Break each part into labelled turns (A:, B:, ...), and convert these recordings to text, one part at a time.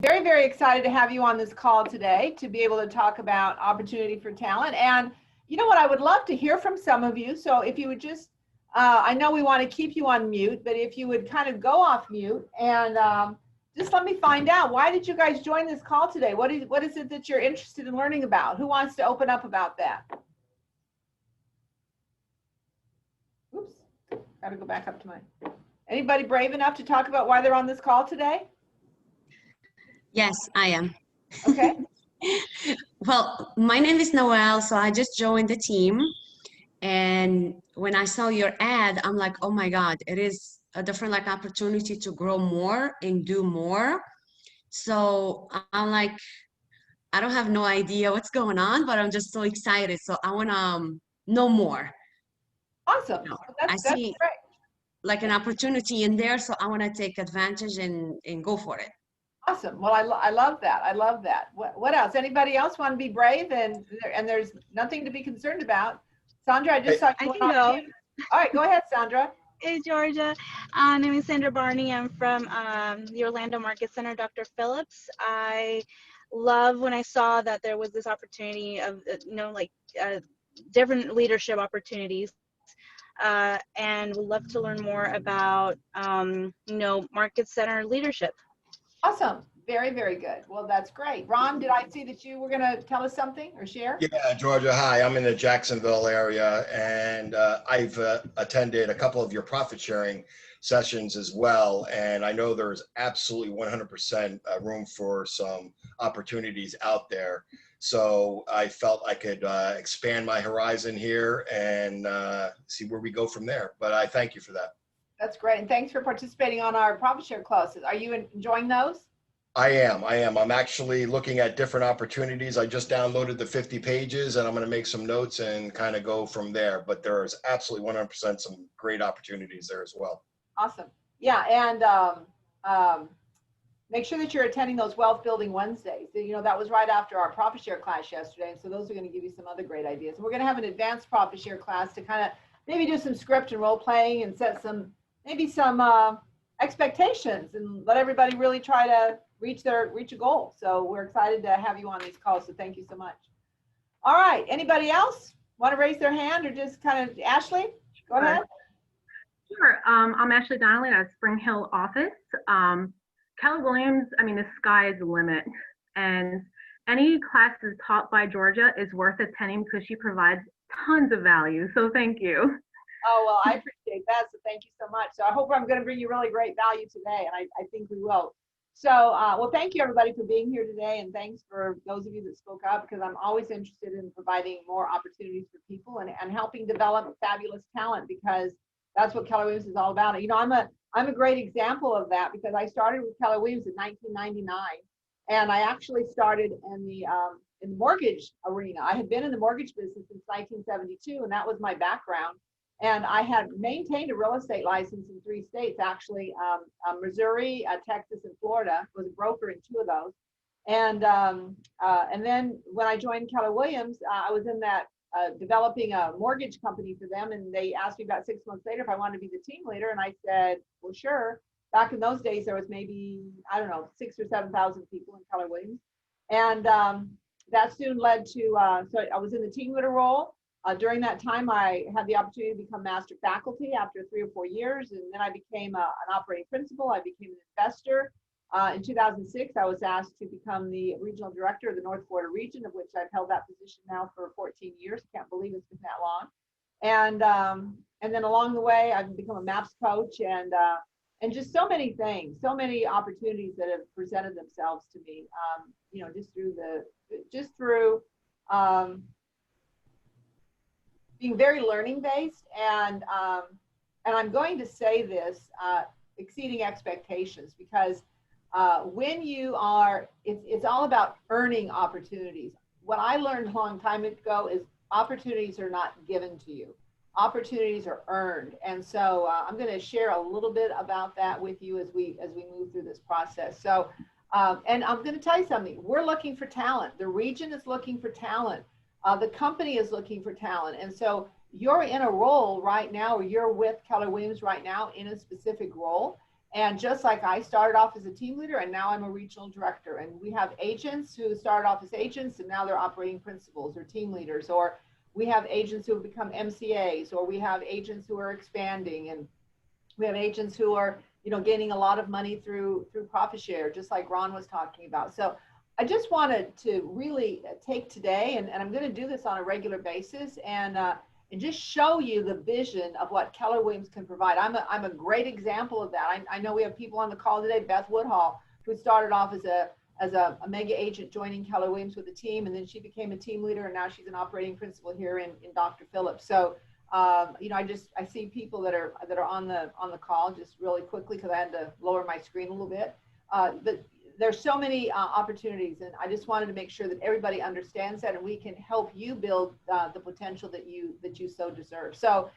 A: Very, very excited to have you on this call today to be able to talk about opportunity for talent. And you know what, I would love to hear from some of you. So if you would just, I know we want to keep you on mute, but if you would kind of go off mute and just let me find out, why did you guys join this call today? What is it that you're interested in learning about? Who wants to open up about that? Oops, got to go back up to my, anybody brave enough to talk about why they're on this call today?
B: Yes, I am.
A: Okay.
B: Well, my name is Noelle, so I just joined the team. And when I saw your ad, I'm like, oh my God, it is a different opportunity to grow more and do more. So I'm like, I don't have no idea what's going on, but I'm just so excited. So I want to know more.
A: Awesome.
B: You know,
A: Well,
B: I
A: that's
B: see
A: great.
B: like an opportunity in there, so I want to take advantage and go for it.
A: Awesome. Well, I love that. I love that. What else? Anybody else want to be brave and there's nothing to be concerned about? Sandra, I just saw you went off mute. All right, go ahead, Sandra.
C: Hey, Georgia. Name is Sandra Barney. I'm from the Orlando Market Center, Dr. Phillips. I love when I saw that there was this opportunity of, different leadership opportunities. And would love to learn more about, Market Center leadership.
A: Awesome. Very, very good. Well, that's great. Ron, did I see that you were going to tell us something or share?
D: Yeah, Georgia, hi. I'm in the Jacksonville area, and I've attended a couple of your profit sharing sessions as well. And I know there's absolutely 100% room for some opportunities out there. So I felt I could expand my horizon here and see where we go from there. But I thank you for that.
A: That's great. And thanks for participating on our profit share classes. Are you enjoying those?
D: I am. I'm actually looking at different opportunities. I just downloaded the 50 pages and I'm going to make some notes and kind of go from there. But there is absolutely 100% some great opportunities there as well.
A: Awesome. Yeah. And make sure that you're attending those Wealth Building Wednesdays. You know, that was right after our profit share class yesterday. And so those are going to give you some other great ideas. And we're going to have an advanced profit share class to kind of maybe do some script and role playing and set some, maybe some expectations and let everybody really try to reach a goal. So we're excited to have you on these calls. So thank you so much. All right. Anybody else want to raise their hand or just kind of, Ashley, go ahead.
E: Sure. I'm Ashley Donnelly at Spring Hill office. Keller Williams, I mean, the sky is the limit. And any classes taught by Georgia is worth attending because she provides tons of value. So thank you.
A: Oh, well, I appreciate that. So thank you so much. So I hope I'm going to bring you really great value today. And I think we will. So, well, thank you everybody for being here today. And thanks for those of you that spoke up, because I'm always interested in providing more opportunities for people and helping develop fabulous talent, because that's what Keller Williams is all about. You know, I'm a great example of that, because I started with Keller Williams in 1999. And I actually started in the mortgage arena. I had been in the mortgage business since 1972, and that was my background. And I had maintained a real estate license in 3 states, actually, Missouri, Texas, and Florida. Was a broker in 2 of those. And then when I joined Keller Williams, I was in that developing a mortgage company for them. And they asked me about 6 months later if I wanted to be the team leader. And I said, well, sure. Back in those days, there was maybe, I don't know, 6,000 or 7,000 people in Keller Williams. And that soon led to, so I was in the team leader role. During that time, I had the opportunity to become master faculty after 3 or 4 years. And then I became an operating principal. I became an investor. In 2006, I was asked to become the regional director of the North Florida region, of which I've held that position now for 14 years. Can't believe it's been that long. And then along the way, I've become a MAPS coach and just so many things, so many opportunities that have presented themselves to me, you know, just through being very learning based. And I'm going to say this, exceeding expectations, because when you are, it's all about earning opportunities. What I learned a long time ago is opportunities are not given to you. Opportunities are earned. And so I'm going to share a little bit about that with you as we move through this process. So, and I'm going to tell you something. We're looking for talent. The region is looking for talent. The company is looking for talent. And so you're in a role right now, or you're with Keller Williams right now in a specific role. And just like I started off as a team leader and now I'm a regional director, and we have agents who started off as agents and now they're operating principals or team leaders, or we have agents who have become MCAs, or we have agents who are expanding, and we have agents who are, you know, gaining a lot of money through profit share, just like Ron was talking about. So I just wanted to really take today, and I'm going to do this on a regular basis, and just show you the vision of what Keller Williams can provide. I'm a great example of that. I know we have people on the call today, Beth Woodhall, who started off as a mega agent joining Keller Williams with a team, and then she became a team leader, and now she's an operating principal here in Dr. Phillips. So you know, I see people that are on the call just really quickly, because I had to lower my screen a little bit. But there's so many opportunities, and I just wanted to make sure that everybody understands that, and we can help you build the potential that you so deserve. So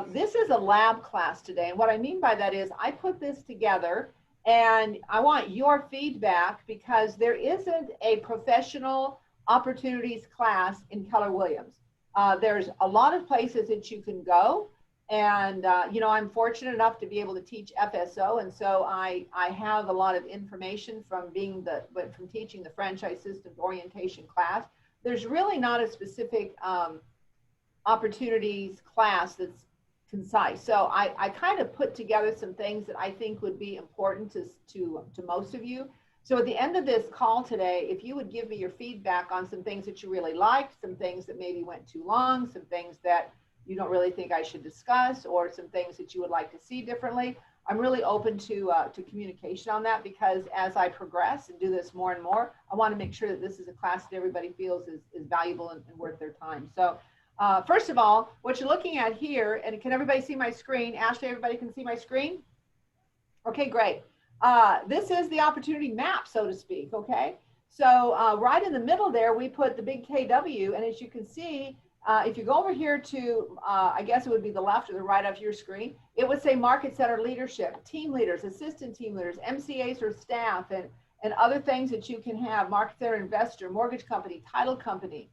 A: this is a lab class today, and what I mean by that is I put this together, and I want your feedback, because there isn't a professional opportunities class in Keller Williams. There's a lot of places that you can go, and you know, I'm fortunate enough to be able to teach FSO, and so I have a lot of information from teaching the franchise systems orientation class. There's really not a specific opportunities class that's concise. So I kind of put together some things that I think would be important to most of you. So at the end of this call today, if you would give me your feedback on some things that you really liked, some things that maybe went too long, some things that you don't really think I should discuss, or some things that you would like to see differently, I'm really open to communication on that, because as I progress and do this more and more, I want to make sure that this is a class that everybody feels is valuable and worth their time. So first of all, what you're looking at here, and can everybody see my screen? Ashley, everybody can see my screen? Okay, great. This is the opportunity map, so to speak, okay? So right in the middle there, we put the big KW, and as you can see, if you go over here to, I guess it would be the left or the right of your screen, it would say Market Center Leadership, Team Leaders, Assistant Team Leaders, MCAs or staff, and other things that you can have, Market Center Investor, Mortgage Company, Title Company,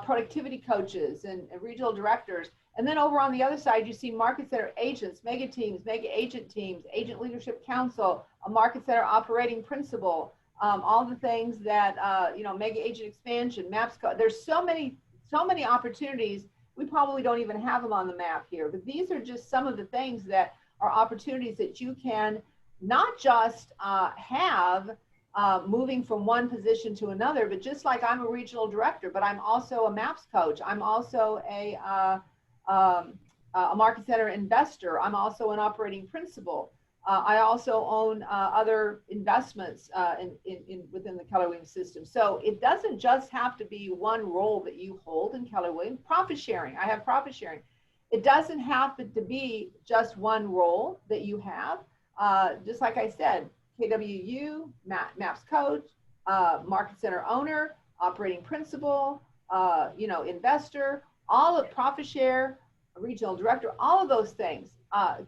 A: Productivity Coaches, and Regional Directors. And then over on the other side, you see Market Center Agents, Mega Teams, Mega Agent Teams, Agent Leadership Council, a Market Center Operating Principal, all the things that, you know, Mega Agent Expansion, MAPSCO. There's so many opportunities. We probably don't even have them on the map here, but these are just some of the things that are opportunities that you can not just have moving from one position to another, but just like I'm a regional director, but I'm also a MAPS coach. I'm also a market center investor. I'm also an operating principal. I also own other investments within the Keller Williams system. So it doesn't just have to be one role that you hold in Keller Williams. Profit sharing, I have profit sharing. It doesn't have to be just one role that you have. Just like I said, KWU, MAPS coach, market center owner, operating principal, you know, investor, all of profit share, regional director, all of those things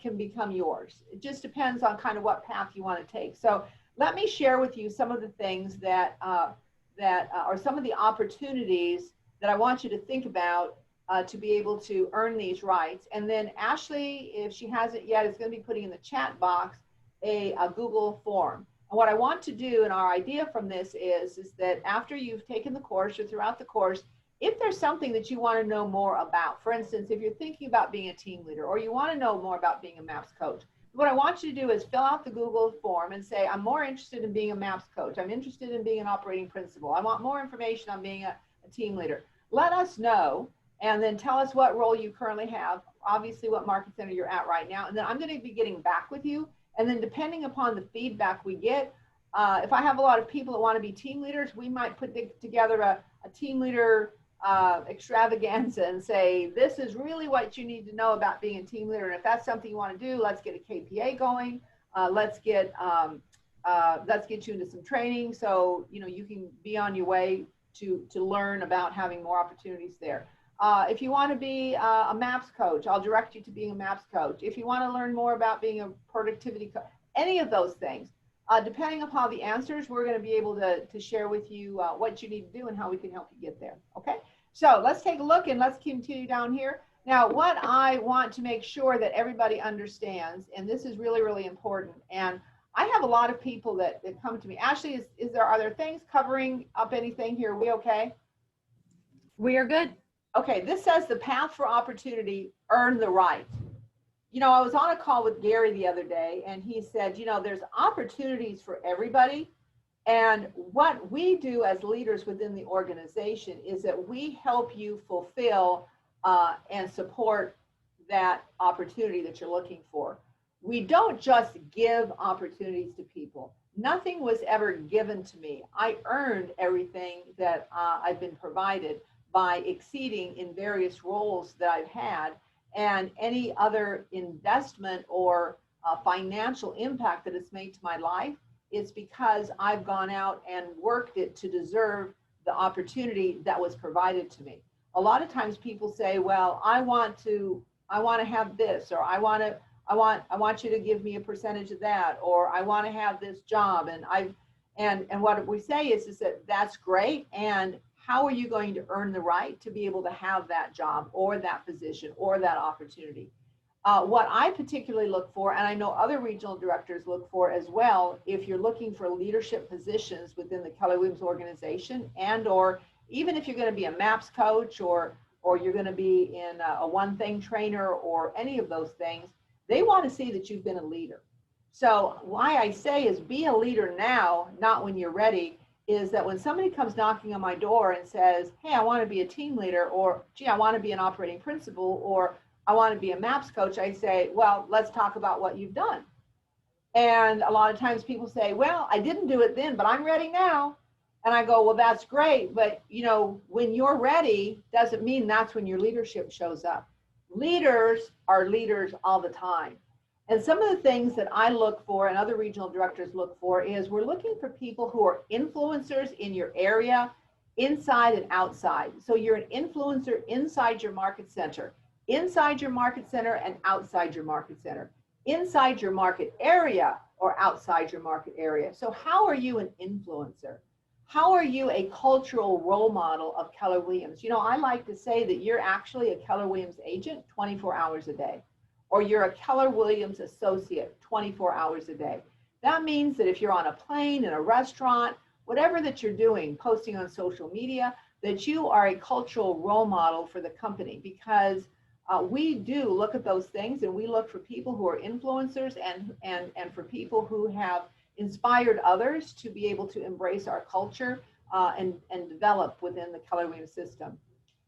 A: can become yours. It just depends on kind of what path you want to take. So let me share with you some of the things that are some of the opportunities that I want you to think about to be able to earn these rights. And then Ashley, if she hasn't yet, is going to be putting in the chat box a Google form. And what I want to do, and our idea from this is that after you've taken the course or throughout the course, if there's something that you want to know more about, for instance, if you're thinking about being a team leader or you want to know more about being a MAPS coach, what I want you to do is fill out the Google form and say, I'm more interested in being a MAPS coach. I'm interested in being an operating principal. I want more information on being a team leader. Let us know, and then tell us what role you currently have, obviously what market center you're at right now, and then I'm going to be getting back with you. And then depending upon the feedback we get, if I have a lot of people that want to be team leaders, we might put together a team leader extravaganza and say, this is really what you need to know about being a team leader. And if that's something you want to do, let's get a KPA going. Let's get you into some training so you know you can be on your way to learn about having more opportunities there. If you want to be a MAPS coach, I'll direct you to being a MAPS coach. If you want to learn more about being a productivity coach, any of those things, depending upon the answers, we're going to be able to share with you what you need to do and how we can help you get there. Okay, so let's take a look and let's continue down here. Now, what I want to make sure that everybody understands, and this is really, really important, and I have a lot of people that come to me. Ashley, are there things covering up anything here? Are we okay?
F: We are good.
A: Okay, this says the path for opportunity, earn the right. You know, I was on a call with Gary the other day, and he said, you know, there's opportunities for everybody. And what we do as leaders within the organization is that we help you fulfill and support that opportunity that you're looking for. We don't just give opportunities to people. Nothing was ever given to me. I earned everything that I've been provided by exceeding in various roles that I've had, and any other investment or financial impact that it's made to my life. It's because I've gone out and worked it to deserve the opportunity that was provided to me. A lot of times people say, well, I want to have this, or I want you to give me a percentage of that, or I want to have this job. And what we say is that that's great. And how are you going to earn the right to be able to have that job or that position or that opportunity? What I particularly look for, and I know other regional directors look for as well, if you're looking for leadership positions within the Keller Williams organization, and or even if you're going to be a MAPS coach, or you're going to be in a one thing trainer, or any of those things, they want to see that you've been a leader. So why I say is be a leader now, not when you're ready, is that when somebody comes knocking on my door and says, hey, I want to be a team leader, or gee, I want to be an operating principal, or I want to be a MAPS coach, I say, well, let's talk about what you've done. And a lot of times people say, well, I didn't do it then, but I'm ready now. And I go, well, that's great. But you know, when you're ready, doesn't mean that's when your leadership shows up. Leaders are leaders all the time. And some of the things that I look for and other regional directors look for is we're looking for people who are influencers in your area, inside and outside. So you're an influencer inside your market center, inside your market center and outside your market center, inside your market area or outside your market area. So how are you an influencer? How are you a cultural role model of Keller Williams? You know, I like to say that you're actually a Keller Williams agent 24 hours a day, or you're a Keller Williams associate 24 hours a day. That means that if you're on a plane, in a restaurant, whatever that you're doing, posting on social media, that you are a cultural role model for the company, because we do look at those things, and we look for people who are influencers and for people who have inspired others to be able to embrace our culture and develop within the Keller Williams system.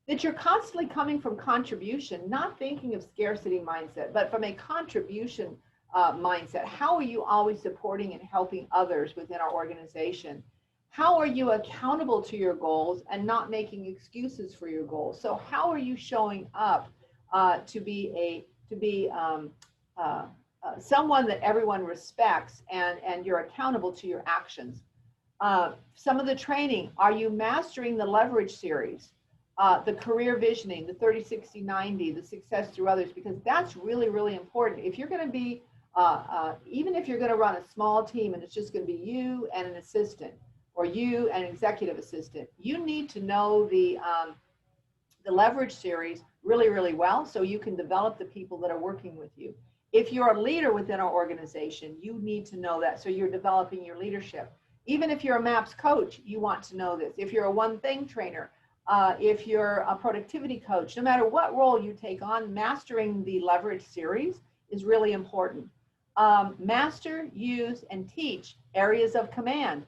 A: That you're constantly coming from contribution, not thinking of scarcity mindset, but from a contribution mindset. How are you always supporting and helping others within our organization? How are you accountable to your goals and not making excuses for your goals? So how are you showing up to be someone that everyone respects, and you're accountable to your actions? Some of the training, are you mastering the leverage series, the career visioning, the 30, 60, 90, the success through others? Because that's really, really important. If you're going to be, even if you're going to run a small team and it's just going to be you and an assistant, or you and an executive assistant, you need to know the leverage series really, really well, so you can develop the people that are working with you. If you're a leader within our organization, you need to know that, so you're developing your leadership. Even if you're a MAPS coach, you want to know this. If you're a one thing trainer, if you're a productivity coach, no matter what role you take on, mastering the leverage series is really important. Master, use, and teach areas of command.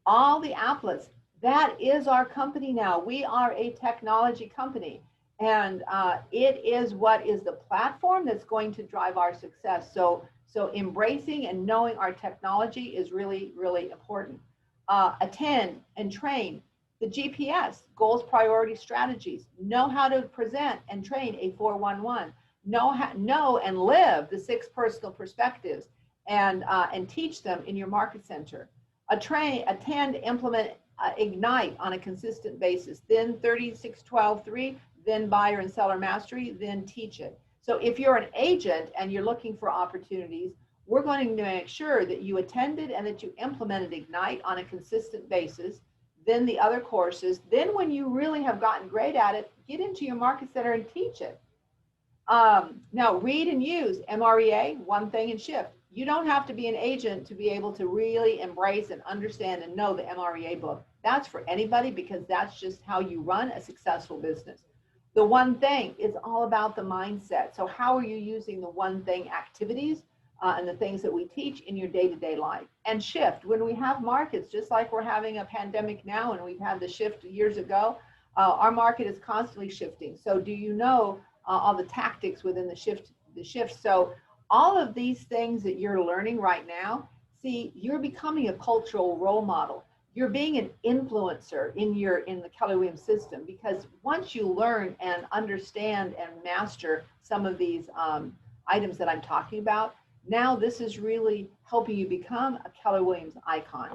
A: All the applets, that is our company now. We are a technology company, and it is what is the platform that's going to drive our success. So embracing and knowing our technology is really, really important. Attend and train the GPS, goals, priorities, strategies. Know how to present and train a 411. Know and live the 6 personal perspectives, and teach them in your market center. Attend, implement, ignite on a consistent basis. Then 36-12-3, then buyer and seller mastery, then teach it. So if you're an agent and you're looking for opportunities, we're going to make sure that you attended and that you implemented Ignite on a consistent basis, then the other courses. Then when you really have gotten great at it, get into your market center and teach it. Now, read and use MREA, One Thing, and Shift. You don't have to be an agent to be able to really embrace and understand and know the MREA book. That's for anybody because that's just how you run a successful business. The One Thing is all about the mindset. So how are you using the One Thing activities and the things that we teach in your day-to-day life? And Shift, when we have markets, just like we're having a pandemic now and we've had the shift years ago, our market is constantly shifting. So do you know all the tactics within the shift? So all of these things that you're learning right now, see, you're becoming a cultural role model. You're being an influencer in the Keller Williams system, because once you learn and understand and master some of these items that I'm talking about, now this is really helping you become a Keller Williams icon.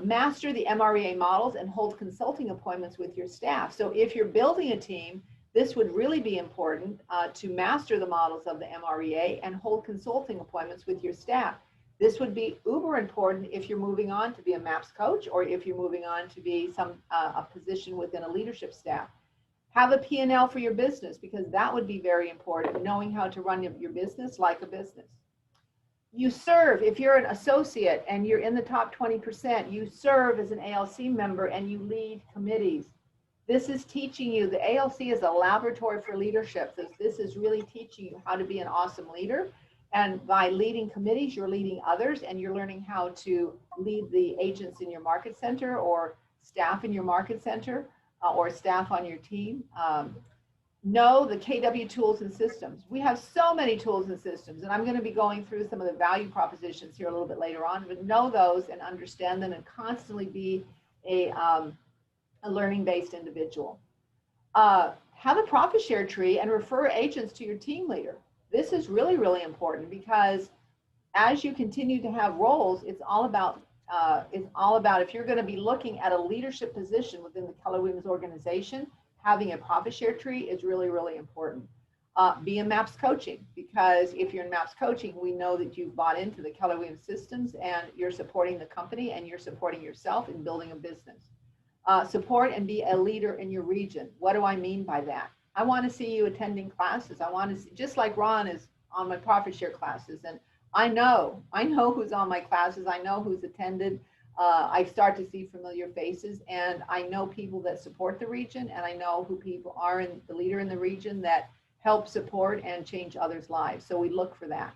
A: Master the MREA models and hold consulting appointments with your staff. So if you're building a team, this would really be important to master the models of the MREA and hold consulting appointments with your staff. This would be uber important if you're moving on to be a MAPS coach or if you're moving on to be a position within a leadership staff. Have a P&L for your business, because that would be very important, knowing how to run your business like a business. You serve, if you're an associate and you're in the top 20%, you serve as an ALC member and you lead committees. This is teaching you, the ALC is a laboratory for leadership. This is really teaching you how to be an awesome leader. And by leading committees, you're leading others and you're learning how to lead the agents in your market center or staff in your market center or staff on your team. Know the KW tools and systems. We have so many tools and systems, and I'm going to be going through some of the value propositions here a little bit later on, but know those and understand them and constantly be a learning-based individual. Have a profit share tree and refer agents to your team leader. This is really, really important, because as you continue to have roles, it's all about if you're going to be looking at a leadership position within the Keller Williams organization, having a profit share tree is really, really important. Be in MAPS coaching, because if you're in MAPS coaching, we know that you've bought into the Keller Williams systems and you're supporting the company and you're supporting yourself in building a business. Support and be a leader in your region. What do I mean by that? I want to see you attending classes. I want to see, just like Ron is on my profit share classes, and I know who's on my classes. I know who's attended. I start to see familiar faces, and I know people that support the region, and I know who people are in the leader in the region that help support and change others' lives. So we look for that.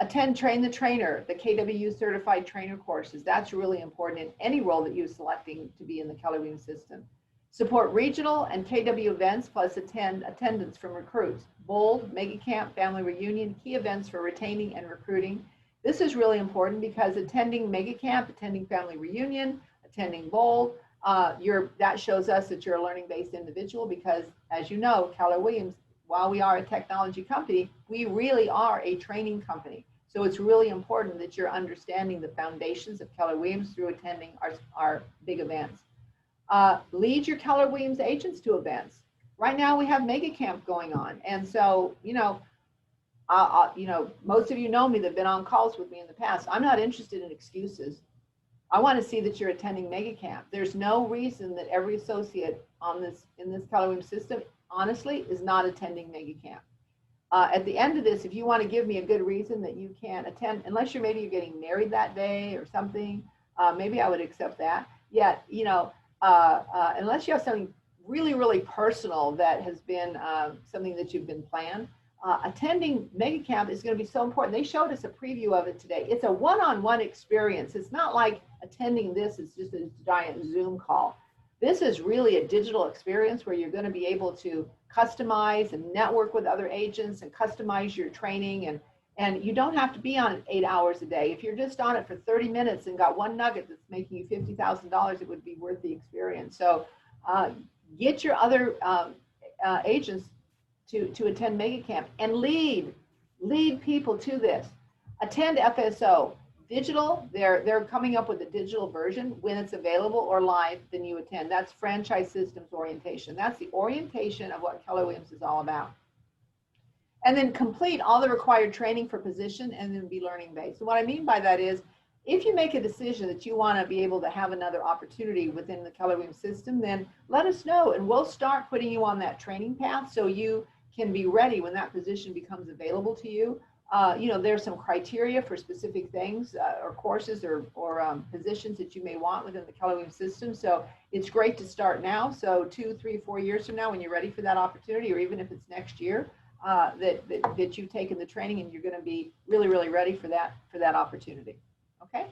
A: Attend Train the Trainer, the KW certified trainer courses. That's really important in any role that you're selecting to be in the Keller Williams system. Support regional and KW events, plus attendance from recruits. Bold, Mega Camp, Family Reunion, key events for retaining and recruiting. This is really important because attending Mega Camp, attending Family Reunion, attending Bold, that shows us that you're a learning-based individual, because as you know, Keller Williams, while we are a technology company, we really are a training company. So it's really important that you're understanding the foundations of Keller Williams through attending our big events. Lead your Keller Williams agents to events. Right now we have Mega Camp going on. And so, most of you know me that have been on calls with me in the past. I'm not interested in excuses. I want to see that you're attending Mega Camp. There's no reason that every associate in this Keller Williams system, honestly, is not attending Mega Camp. At the end of this, if you want to give me a good reason that you can't attend, unless you're getting married that day or something, maybe I would accept that. Yet, unless you have something really, really personal that has been something that you've been planned, attending Mega Camp is going to be so important. They showed us a preview of it today. It's a one-on-one experience. It's not like attending this is just a giant Zoom call. This is really a digital experience where you're going to be able to customize and network with other agents and customize your training. And you don't have to be on it 8 hours a day. If you're just on it for 30 minutes and got one nugget that's making you $50,000, it would be worth the experience. So get your other agents to attend Mega Camp and lead people to this. Attend FSO. Digital, they're coming up with a digital version. When it's available or live, then you attend. That's franchise systems orientation. That's the orientation of what Keller Williams is all about. And then complete all the required training for position and then be learning based. So what I mean by that is, if you make a decision that you want to be able to have another opportunity within the Keller Williams system, then let us know and we'll start putting you on that training path so you can be ready when that position becomes available to you. You know, there's some criteria for specific things or courses or positions that you may want within the Keller Williams system. So it's great to start now. So 2, 3, 4 years from now, when you're ready for that opportunity, or even if it's next year, that you've taken the training and you're going to be really, really ready for that opportunity. Okay.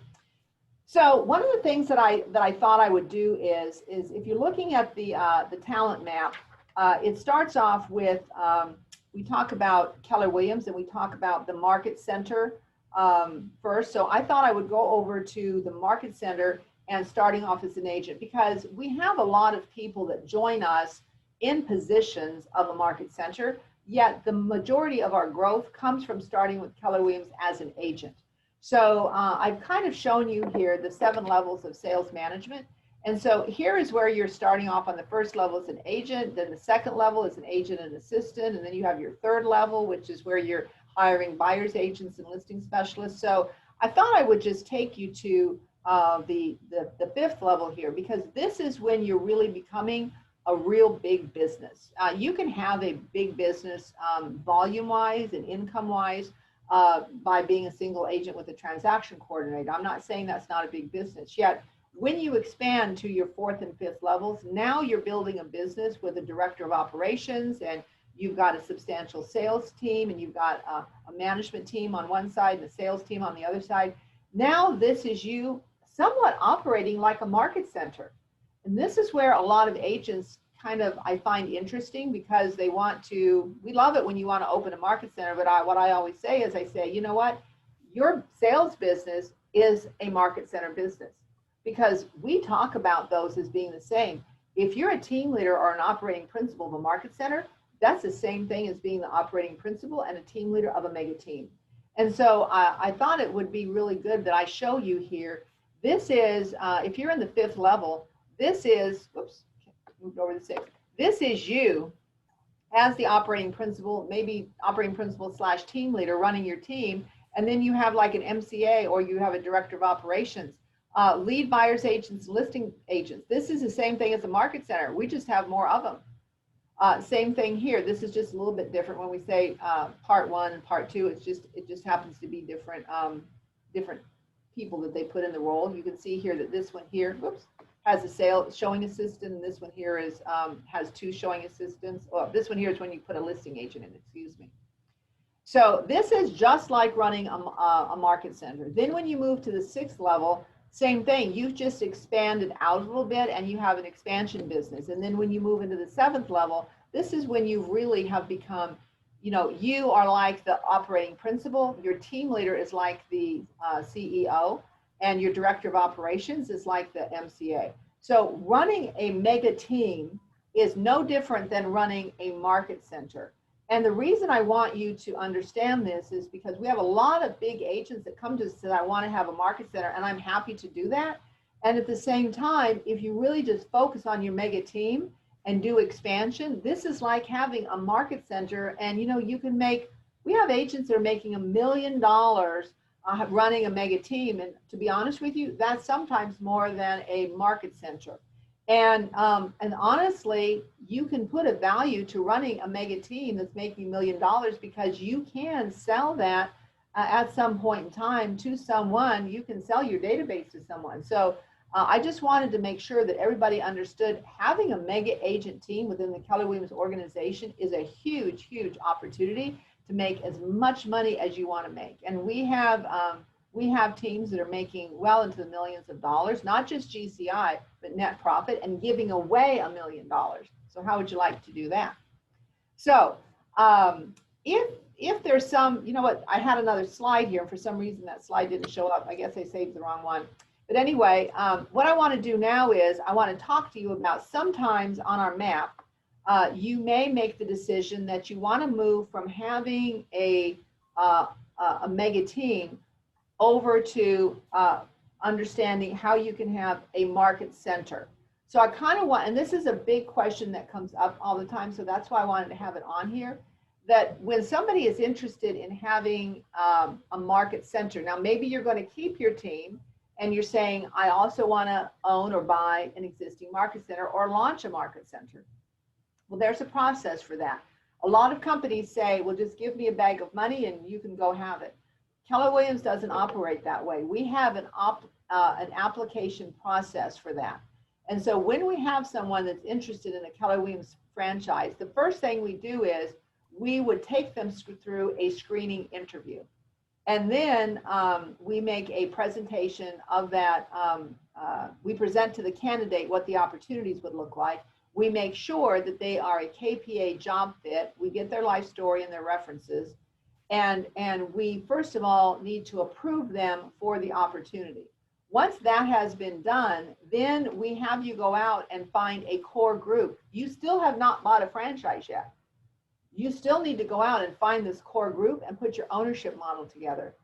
A: So one of the things that I thought I would do is if you're looking at the talent map, it starts off with we talk about Keller Williams and we talk about the market center first. So I thought I would go over to the market center and starting off as an agent, because we have a lot of people that join us in positions of a market center, yet the majority of our growth comes from starting with Keller Williams as an agent. So I've kind of shown you here the 7 levels of sales management. And so here is where you're starting off on the first level as an agent, then the second level is an agent and assistant, and then you have your third level, which is where you're hiring buyer's agents and listing specialists. So I thought I would just take you to the 5th level here, because this is when you're really becoming a real big business. You can have a big business volume-wise and income-wise by being a single agent with a transaction coordinator. I'm not saying that's not a big business yet. When you expand to your 4th and 5th levels, now you're building a business with a director of operations, and you've got a substantial sales team, and you've got a management team on one side and a sales team on the other side. Now this is you somewhat operating like a market center. And this is where a lot of agents kind of, I find interesting, because they want to, we love it when you want to open a market center, but what I always say is, I say, you know what, your sales business is a market center business, because we talk about those as being the same. If you're a team leader or an operating principal of a market center, that's the same thing as being the operating principal and a team leader of a mega team. And so I thought it would be really good that I show you here. This is, if you're in the 5th level, this is, oops, moved over to 6th. This is you as the operating principal, maybe operating principal / team leader running your team. And then you have like an MCA, or you have a director of operations. Lead buyers agents, listing agents. This is the same thing as a market center. We just have more of them. Same thing here. This is just a little bit different when we say part 1 and part 2. It just happens to be different different people that they put in the role. You can see here that this one here, whoops, has a sales showing assistant, and this one here is has 2 showing assistants. Well, this one here is when you put a listing agent in. Excuse me. So this is just like running a market center. Then when you move to the 6th level, same thing. You've just expanded out a little bit, and you have an expansion business. And then when you move into the 7th level, this is when you really have become, you know, you are like the operating principal. Your team leader is like the CEO, and your director of operations is like the MCA. So running a mega team is no different than running a market center. And the reason I want you to understand this is because we have a lot of big agents that come to us and say, I want to have a market center, and I'm happy to do that. And at the same time, if you really just focus on your mega team and do expansion, this is like having a market center. And, you know, you can make, we have agents that are making $1 million running a mega team. And to be honest with you, that's sometimes more than a market center. And honestly, you can put a value to running a mega team that's making $1 million, because you can sell that at some point in time to someone. You can sell your database to someone. So I just wanted to make sure that everybody understood having a mega agent team within the Keller Williams organization is a huge, huge opportunity to make as much money as you want to make. And we have teams that are making well into the millions of dollars, not just GCI, but net profit, and giving away $1 million. So how would you like to do that? So if there's some, you know what, I had another slide here, and for some reason that slide didn't show up. I guess I saved the wrong one. But anyway, what I want to do now is I want to talk to you about, sometimes on our map, you may make the decision that you want to move from having a mega team over to understanding how you can have a market center. So I kind of want, and this is a big question that comes up all the time, so that's why I wanted to have it on here, that when somebody is interested in having a market center, now maybe you're going to keep your team, and you're saying, I also want to own or buy an existing market center or launch a market center. Well, there's a process for that. A lot of companies say, well, just give me a bag of money and you can go have it. Keller Williams doesn't operate that way. We have an application process for that. And so when we have someone that's interested in a Keller Williams franchise, the first thing we do is we would take them through a screening interview. And then we make a presentation of that. We present to the candidate what the opportunities would look like. We make sure that they are a KPA job fit. We get their life story and their references. And we, first of all, need to approve them for the opportunity. Once that has been done, then we have you go out and find a core group. You still have not bought a franchise yet. You still need to go out and find this core group and put your ownership model together.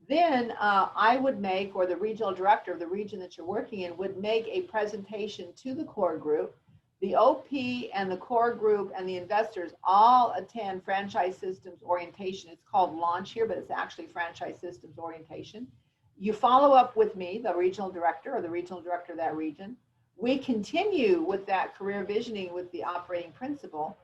A: Then I would make, or the regional director of the region that you're working in would make a presentation to the core group. The OP and the core group and the investors all attend franchise systems orientation. It's called launch here, but it's actually franchise systems orientation. You follow up with me, the regional director or the regional director of that region. We continue with that career visioning with the operating principal.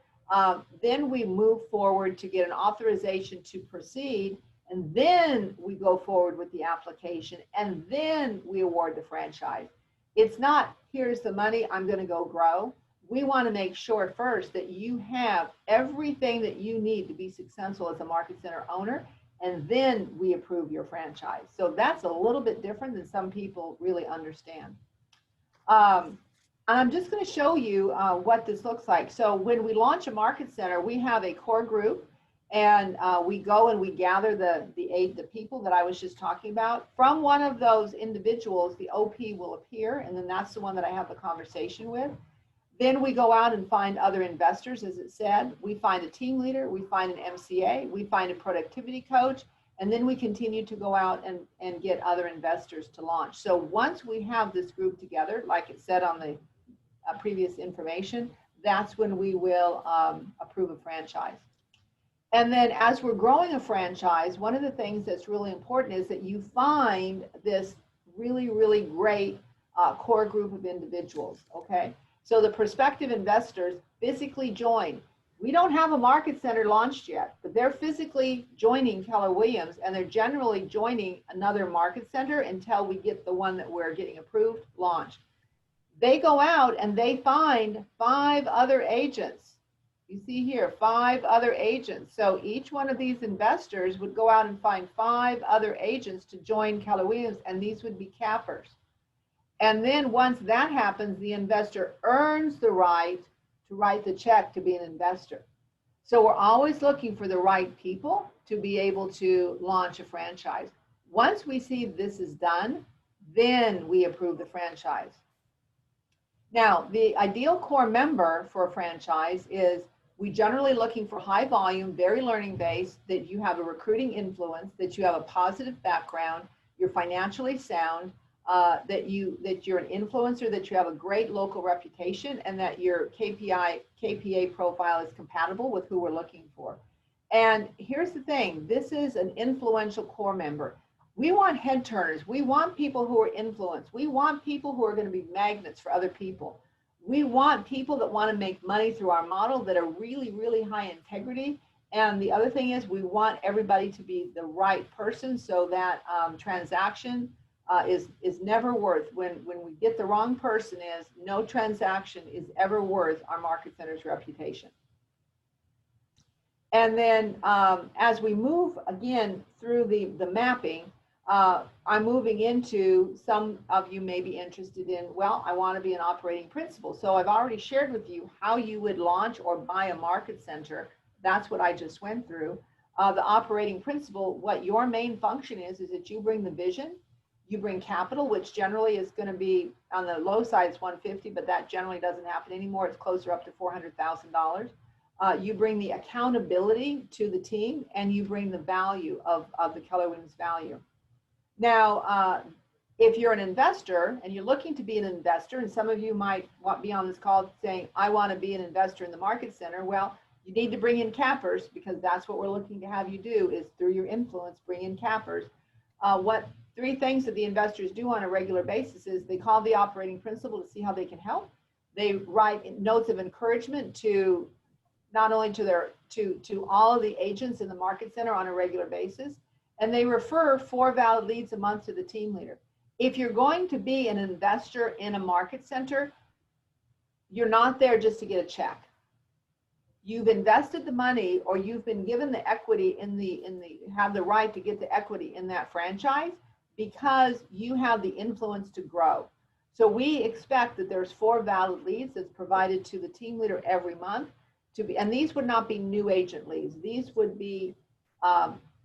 A: Then we move forward to get an authorization to proceed, and then we go forward with the application, and then we award the franchise. It's not, here's the money, I'm going to go grow. We want to make sure first that you have everything that you need to be successful as a market center owner, and then we approve your franchise. So that's a little bit different than some people really understand. I'm just going to show you what this looks like. So when we launch a market center, we have a core group, and we go and we gather the people that I was just talking about. From one of those individuals, the OP will appear, and then that's the one that I have the conversation with. Then we go out and find other investors, as it said. We find a team leader, we find an MCA, we find a productivity coach, and then we continue to go out and get other investors to launch. So once we have this group together, like it said on the previous information, that's when we will approve a franchise. And then as we're growing a franchise, one of the things that's really important is that you find this really, really great core group of individuals, okay? So the prospective investors physically join. We don't have a market center launched yet, but they're physically joining Keller Williams, and they're generally joining another market center until we get the one that we're getting approved, launched. They go out and they find 5 other agents. You see here, 5 other agents. So each one of these investors would go out and find 5 other agents to join Keller Williams, and these would be cappers. And then once that happens, the investor earns the right to write the check to be an investor. So we're always looking for the right people to be able to launch a franchise. Once we see this is done, then we approve the franchise. Now, the ideal core member for a franchise is we generally looking for high volume, very learning based, that you have a recruiting influence, that you have a positive background, you're financially sound, that you're an influencer, that you have a great local reputation, and that your KPA profile is compatible with who we're looking for. And here's the thing, this is an influential core member. We want head turners. We want people who are influenced. We want people who are going to be magnets for other people. We want people that want to make money through our model that are really, really high integrity. And the other thing is we want everybody to be the right person, so that transaction is never worth, when we get the wrong person, is no transaction is ever worth our market center's reputation. And then as we move again through the mapping, I'm moving into, some of you may be interested in, well, I want to be an operating principal. So I've already shared with you how you would launch or buy a market center. That's what I just went through. The operating principal, what your main function is that you bring the vision, you bring capital, which generally is going to be on the low side, it's 150, but that generally doesn't happen anymore. It's closer up to $400,000. You bring the accountability to the team, and you bring the value of the Keller Williams value. Now, if you're an investor and you're looking to be an investor, and some of you might be on this call saying, I want to be an investor in the market center. Well, you need to bring in cappers, because that's what we're looking to have you do, is through your influence, bring in cappers. What 3 things that the investors do on a regular basis is they call the operating principal to see how they can help. They write notes of encouragement to not only to their to all of the agents in the market center on a regular basis, and they refer 4 valid leads a month to the team leader. If you're going to be an investor in a market center, you're not there just to get a check. You've invested the money, or you've been given the equity have the right to get the equity in that franchise because you have the influence to grow. So we expect that there's 4 valid leads that's provided to the team leader every month to be, and these would not be new agent leads. These would be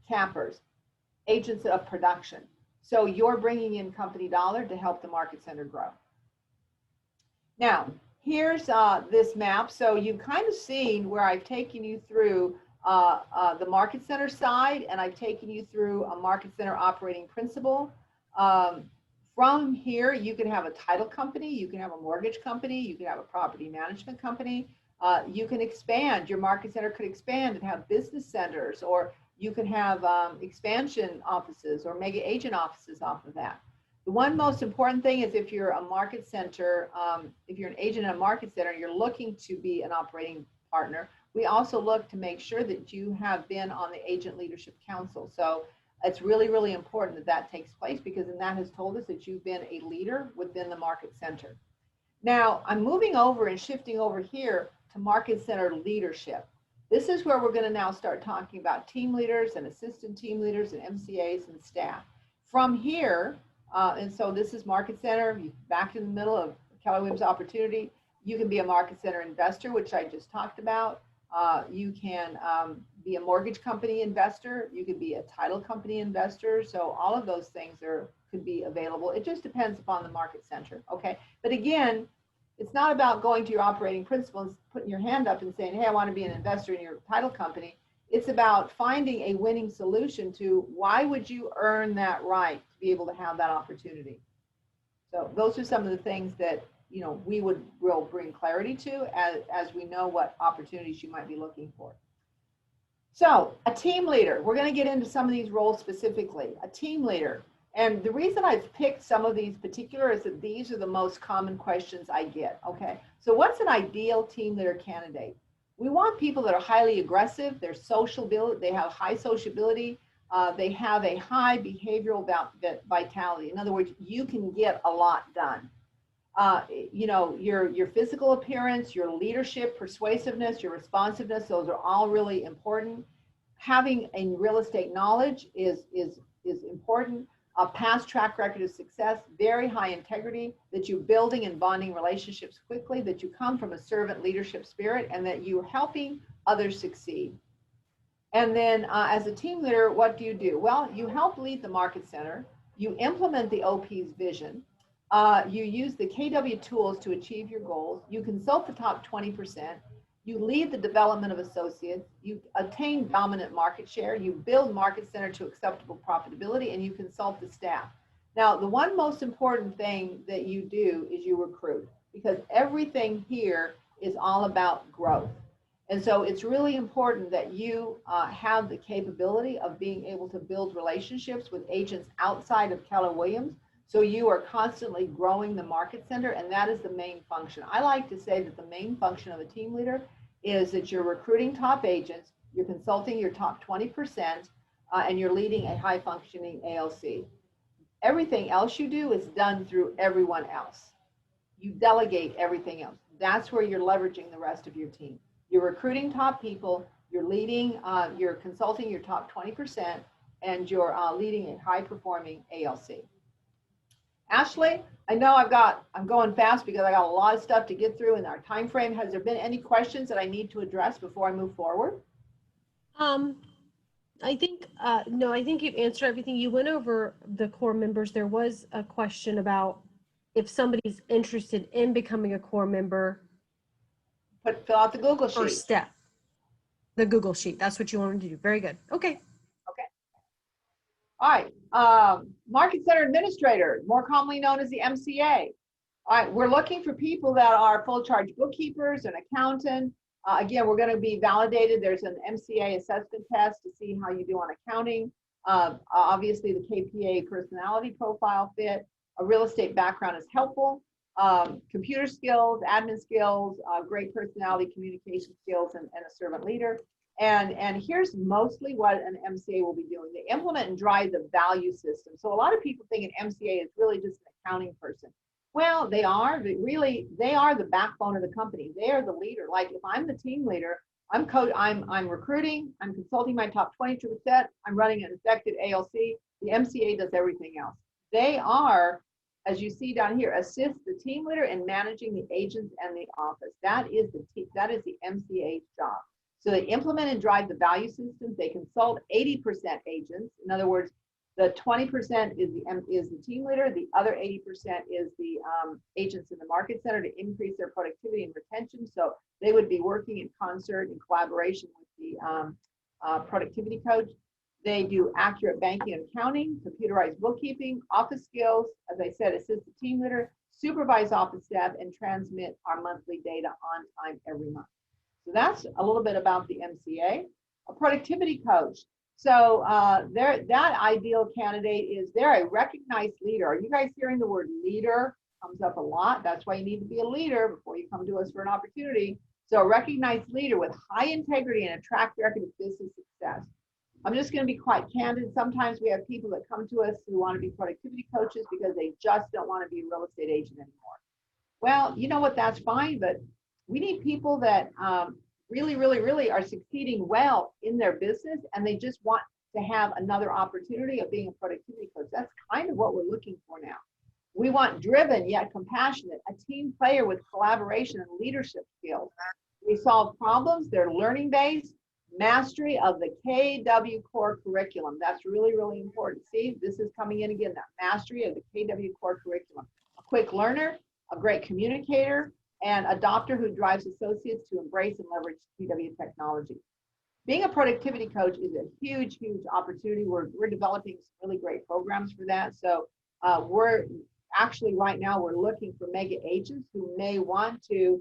A: campers, agents of production. So you're bringing in company dollar to help the market center grow. Now, here's this map. So you've kind of seen where I've taken you through the market center side, and I've taken you through a market center operating principle. From here, you can have a title company, you can have a mortgage company, you can have a property management company. You can expand. Your market center could expand and have business centers, or you can have expansion offices or mega agent offices off of that. The one most important thing is if you're a market center, if you're an agent in a market center, you're looking to be an operating partner. We also look to make sure that you have been on the Agent Leadership Council. So it's really, really important that that takes place, because then that has told us that you've been a leader within the market center. Now, I'm moving over and shifting over here to market center leadership. This is where we're going to now start talking about team leaders and assistant team leaders and MCAs and staff. From here, and so this is market center, back in the middle of Keller Williams Opportunity. You can be a market center investor, which I just talked about. You can be a mortgage company investor. You could be a title company investor. So all of those things could be available. It just depends upon the market center, okay? But again, it's not about going to your operating principles, putting your hand up and saying, hey, I want to be an investor in your title company. It's about finding a winning solution to why would you earn that right to be able to have that opportunity. So those are some of the things that we will bring clarity to as we know what opportunities you might be looking for. So a team leader, we're going to get into some of these roles specifically. A team leader, and the reason I've picked some of these particular is that these are the most common questions I get. Okay, so what's an ideal team leader candidate? We want people that are highly aggressive, they're sociability, they have high sociability, they have a high behavioral vitality. In other words, you can get a lot done. Your physical appearance, your leadership, persuasiveness, your responsiveness, those are all really important. Having a real estate knowledge is important. A past track record of success, very high integrity, that you're building and bonding relationships quickly, that you come from a servant leadership spirit, and that you're helping others succeed. And then as a team leader, what do? Well, you help lead the market center. You implement the OP's vision. You use the KW tools to achieve your goals. You consult the top 20%. You lead the development of associates. You attain dominant market share. You build market center to acceptable profitability, and you consult the staff. Now, the one most important thing that you do is you recruit, because everything here is all about growth. And so it's really important that you have the capability of being able to build relationships with agents outside of Keller Williams. So you are constantly growing the market center, and that is the main function. I like to say that the main function of a team leader is that you're recruiting top agents, you're consulting your top 20%, and you're leading a high-functioning ALC. Everything else you do is done through everyone else. You delegate everything else. That's where you're leveraging the rest of your team. You're recruiting top people, you're leading, you're consulting your top 20%, and you're leading a high-performing ALC. Ashley, I know I'm going fast because I got a lot of stuff to get through in our time frame. Has there been any questions that I need to address before I move forward?
F: I think, no, I think you've answered everything. You went over the core members. There was a question about if somebody's interested in becoming a core member.
A: Fill out the Google sheet.
F: First step. The Google sheet. That's what you wanted to do. Very good. Okay.
A: Okay. All right. Market Center Administrator, more commonly known as the MCA. All right. We're looking for people that are full charge bookkeepers, an accountant. Again, we're going to be validated. There's an MCA assessment test to see how you do on accounting. Obviously, the KPA personality profile fit. A real estate background is helpful. computer skills, admin skills, great personality, communication skills, and a servant leader. And here's mostly what an MCA will be doing. They implement and drive the value system. So a lot of people think an MCA is really just an accounting person. Well, they are, but really they are the backbone of the company. They are the leader. Like if I'm the team leader, I'm recruiting, I'm consulting my top 22%, I'm running an effective ALC. The MCA does everything else. They are, as you see down here, assist the team leader in managing the agents and the office. That is the MCA's job. So they implement and drive the value systems. They consult 80% agents. In other words, the 20% is the team leader. The other 80% is the agents in the market center to increase their productivity and retention. So they would be working in concert in collaboration with the productivity coach. They do accurate banking and accounting, computerized bookkeeping, office skills, as I said, assist the team leader, supervise office staff, and transmit our monthly data on time every month. So that's a little bit about the MCA. A productivity coach. So that ideal candidate is they're a recognized leader. Are you guys hearing the word leader? Comes up a lot. That's why you need to be a leader before you come to us for an opportunity. So a recognized leader with high integrity and a track record of business success. I'm just going to be quite candid. Sometimes we have people that come to us who want to be productivity coaches because they just don't want to be a real estate agent anymore. Well, you know what? That's fine, but we need people that really are succeeding well in their business, and they just want to have another opportunity of being a productivity coach. That's kind of what we're looking for now. We want driven yet compassionate, a team player with collaboration and leadership skills. We solve problems, they're learning based, mastery of the KW core curriculum. That's really important. See, this is coming in again, that mastery of the KW core curriculum. A quick learner, a great communicator, and adopter who drives associates to embrace and leverage KW technology. Being a productivity coach is a huge opportunity. We're developing some really great programs for that. So we're actually right now we're looking for mega agents who may want to,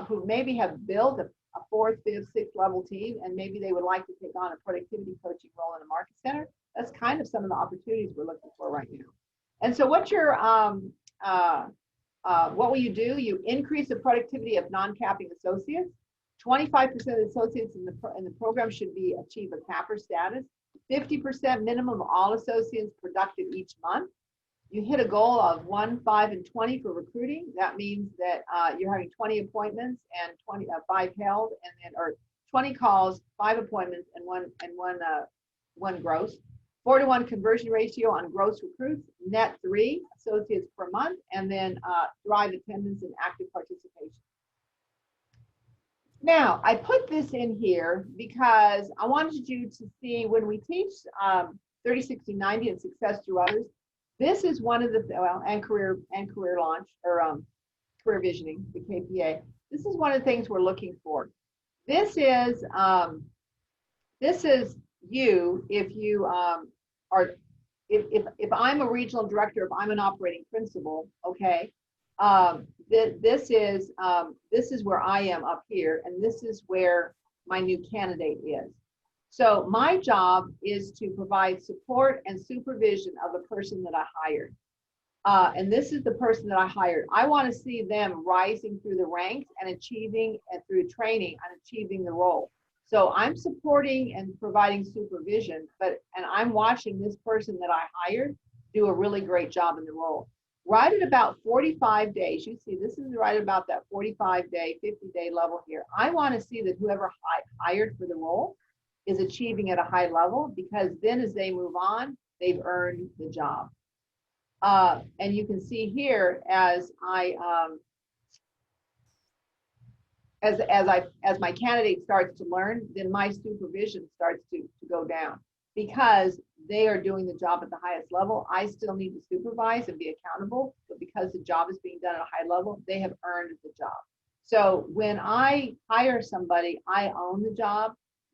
A: who maybe have built a 4th, 5th, 6th level team, and maybe they would like to take on a productivity coaching role in a market center. That's kind of some of the opportunities we're looking for right now. And so what's your what will you do? You increase the productivity of non-capping associates. 25% of the associates in the program should achieve a capper status. 50% minimum of all associates productive each month. You hit a goal of 1, 5, and 20 for recruiting. That means that you're having 20 appointments and 5 held, and then or 20 calls, 5 appointments, and one gross. 4-to-1 conversion ratio on gross recruits, net 3 associates per month, and then drive attendance and active participation. Now, I put this in here because I wanted you to see when we teach 30, 60, 90 and success through others, this is one of the, and career launch or career visioning, the KPA. This is one of the things we're looking for. This is you if you are if I'm a regional director, if I'm an operating principal, okay, this is where I am up here, and this is where my new candidate is. So my job is to provide support and supervision of the person that I hired. And this is the person that I hired. I want to see them rising through the ranks and achieving, and through training and achieving the role. So I'm supporting and providing supervision, and I'm watching this person that I hired do a really great job in the role. Right at about 45 days, you see this is right about that 45-day, 50-day level here. I want to see that whoever hired for the role is achieving at a high level, because then as they move on, they've earned the job. And you can see here as my candidate starts to learn, then my supervision starts to go down, because they are doing the job at the highest level. I still need to supervise and be accountable, but because the job is being done at a high level, they have earned the job. So when I hire somebody, I own the job.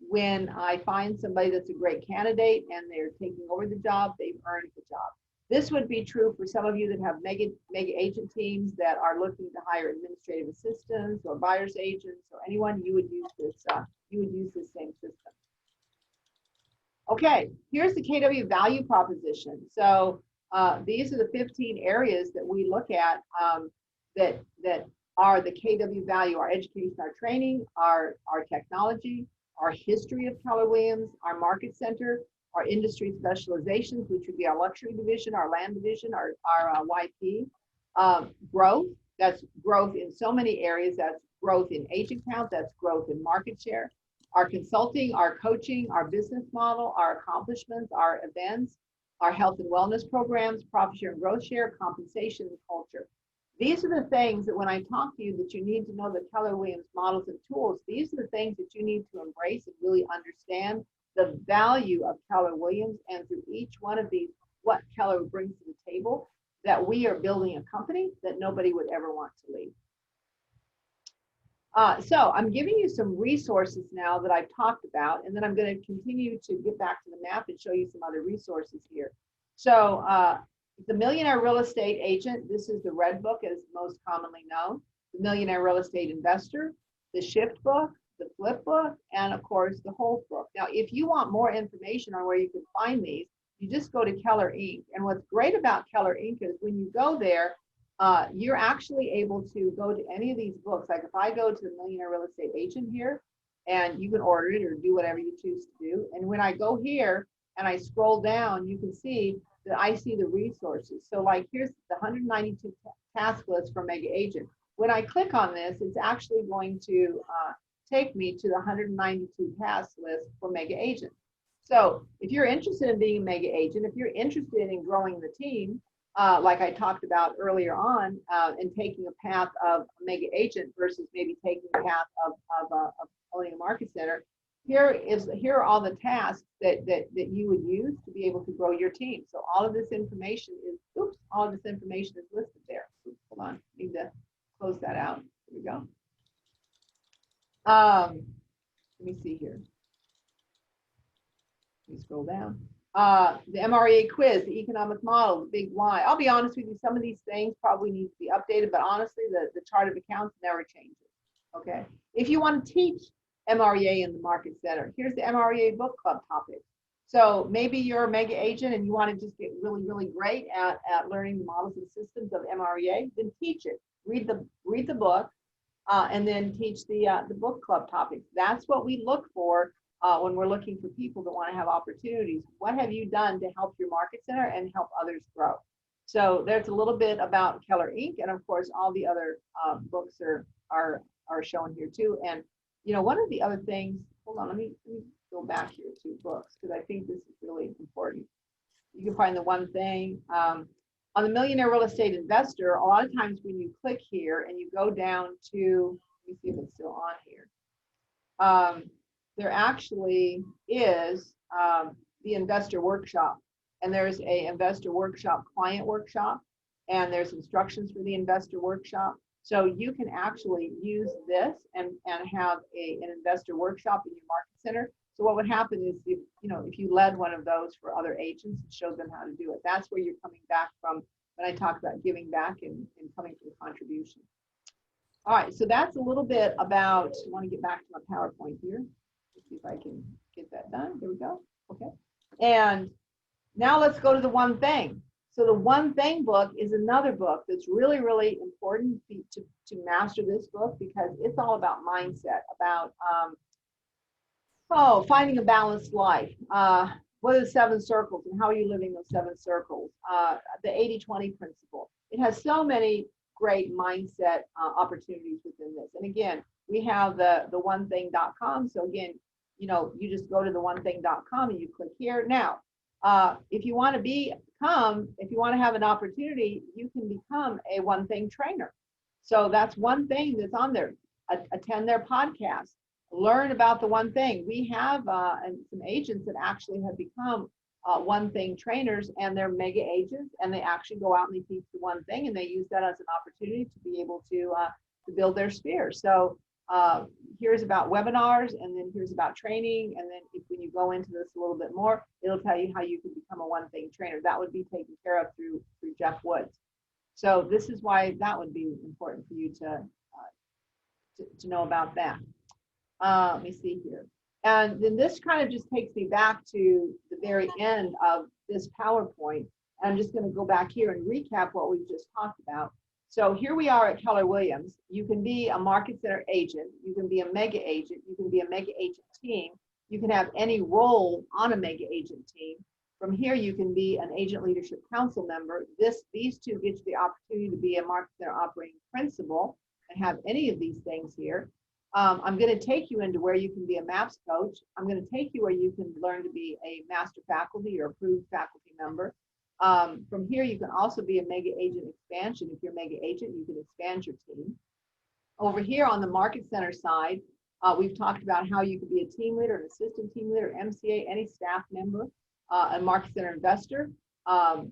A: When I find somebody that's a great candidate and they're taking over the job, they've earned the job. This would be true for some of you that have mega agent teams that are looking to hire administrative assistants or buyer's agents or anyone. You would use this. You would use this same system. Okay, here's the KW value proposition. So these are the 15 areas that we look at that are the KW value, our education, our training, our technology, our history of Keller Williams, our market center, our industry specializations, which would be our luxury division, our land division, our YP, growth. That's growth in so many areas. That's growth in agent count. That's growth in market share. Our consulting, our coaching, our business model, our accomplishments, our events, our health and wellness programs, profit share and growth share, compensation, and culture. These are the things that when I talk to you that you need to know the Keller Williams models and tools, these are the things that you need to embrace and really understand the value of Keller Williams, and through each one of these, what Keller brings to the table, that we are building a company that nobody would ever want to leave. So I'm giving you some resources now that I've talked about, and then I'm going to continue to get back to the map and show you some other resources here. So the Millionaire Real Estate Agent, this is the red book as most commonly known, the Millionaire Real Estate Investor, the Shift book, the Flip book, and of course the Hold book. Now, if you want more information on where you can find these, you just go to Keller Inc. And what's great about Keller Inc. is when you go there, you're actually able to go to any of these books. Like if I go to the Millionaire Real Estate Agent here, and you can order it or do whatever you choose to do. And when I go here and I scroll down, you can see that I see the resources. So like here's the 192 task list for Mega Agent. When I click on this, it's actually going to take me to the 192 task list for Mega Agent. So if you're interested in being a Mega Agent, if you're interested in growing the team, like I talked about earlier on, and taking a path of a Mega Agent versus maybe taking the path of owning a market center, here are all the tasks that you would use to be able to grow your team. So all of this information is, all of this information is listed there. Oops, hold on, I need to close that out. Here we go. Let me see here. Let me scroll down. The MREA quiz, the economic model, the big why. I'll be honest with you, some of these things probably need to be updated, but honestly, the chart of accounts never changes. Okay. If you want to teach MREA in the market center, here's the MREA book club topic. So maybe you're a Mega Agent and you want to just get really, really great at learning the models and systems of MREA, then teach it. Read the book, and then teach the book club topics. That's what we look for when we're looking for people that want to have opportunities. What have you done to help your market center and help others grow? So there's a little bit about Keller Inc. And of course, all the other books are shown here too. And you know, one of the other things, hold on, let me go back here to books because I think this is really important. You can find the one thing. On the Millionaire Real Estate Investor, a lot of times when you click here and you go down to, let me see if it's still on here. There actually is the investor workshop, and there's a investor workshop, client workshop, and there's instructions for the investor workshop. So you can actually use this and have an investor workshop in your market center. So what would happen is if you led one of those for other agents and showed them how to do it, that's where you're coming back from when I talk about giving back and coming from contribution. All right, so that's a little bit about, I want to get back to my PowerPoint here. Let's see if I can get that done. Here we go. Okay. And now let's go to the one thing. So the one thing book is another book that's really, really important to master this book because it's all about mindset, about finding a balanced life. What are the 7 circles and how are you living those 7 circles? The 80-20 principle. It has so many great mindset opportunities within this. And again, we have the onething.com. So again, you just go to the onething.com and you click here. Now, if you want to have an opportunity, you can become a One Thing trainer. So that's one thing that's on there. Attend their podcast. Learn about the one thing. We have some agents that actually have become One Thing trainers, and they're Mega Agents, and they actually go out and they teach the one thing, and they use that as an opportunity to be able to build their sphere. So here's about webinars, and then here's about training, and then when you go into this a little bit more, it'll tell you how you can become a One Thing trainer. That would be taken care of through Jeff Woods. So this is why that would be important for you to know about that. Let me see here. And then this kind of just takes me back to the very end of this PowerPoint. And I'm just going to go back here and recap what we've just talked about. So here we are at Keller Williams. You can be a market center agent. You can be a mega agent. You can be a mega agent team. You can have any role on a mega agent team. From here, you can be an agent leadership council member. These two get you the opportunity to be a market center operating principal and have any of these things here. I'm going to take you into where you can be a MAPS coach. I'm going to take you where you can learn to be a master faculty or approved faculty member. From here, you can also be a mega agent expansion. If you're a mega agent, you can expand your team. Over here on the market center side, we've talked about how you could be a team leader, an assistant team leader, MCA, any staff member, a market center investor,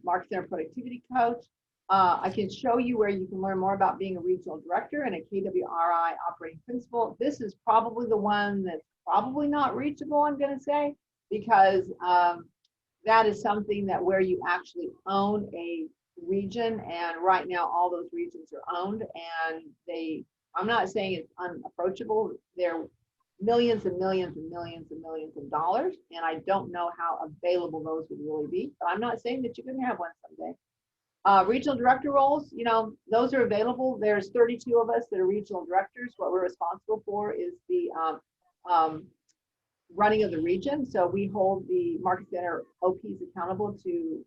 A: market center productivity coach. I can show you where you can learn more about being a regional director and a KWRI operating principal. This is probably the one that's probably not reachable, I'm going to say, because that is something that where you actually own a region, and right now all those regions are owned, and I'm not saying it's unapproachable. They're millions and millions and millions and millions of dollars, and I don't know how available those would really be, but I'm not saying that you can have one someday. Regional director roles, those are available. There's 32 of us that are regional directors. What we're responsible for is the running of the region. So we hold the market center OPs accountable to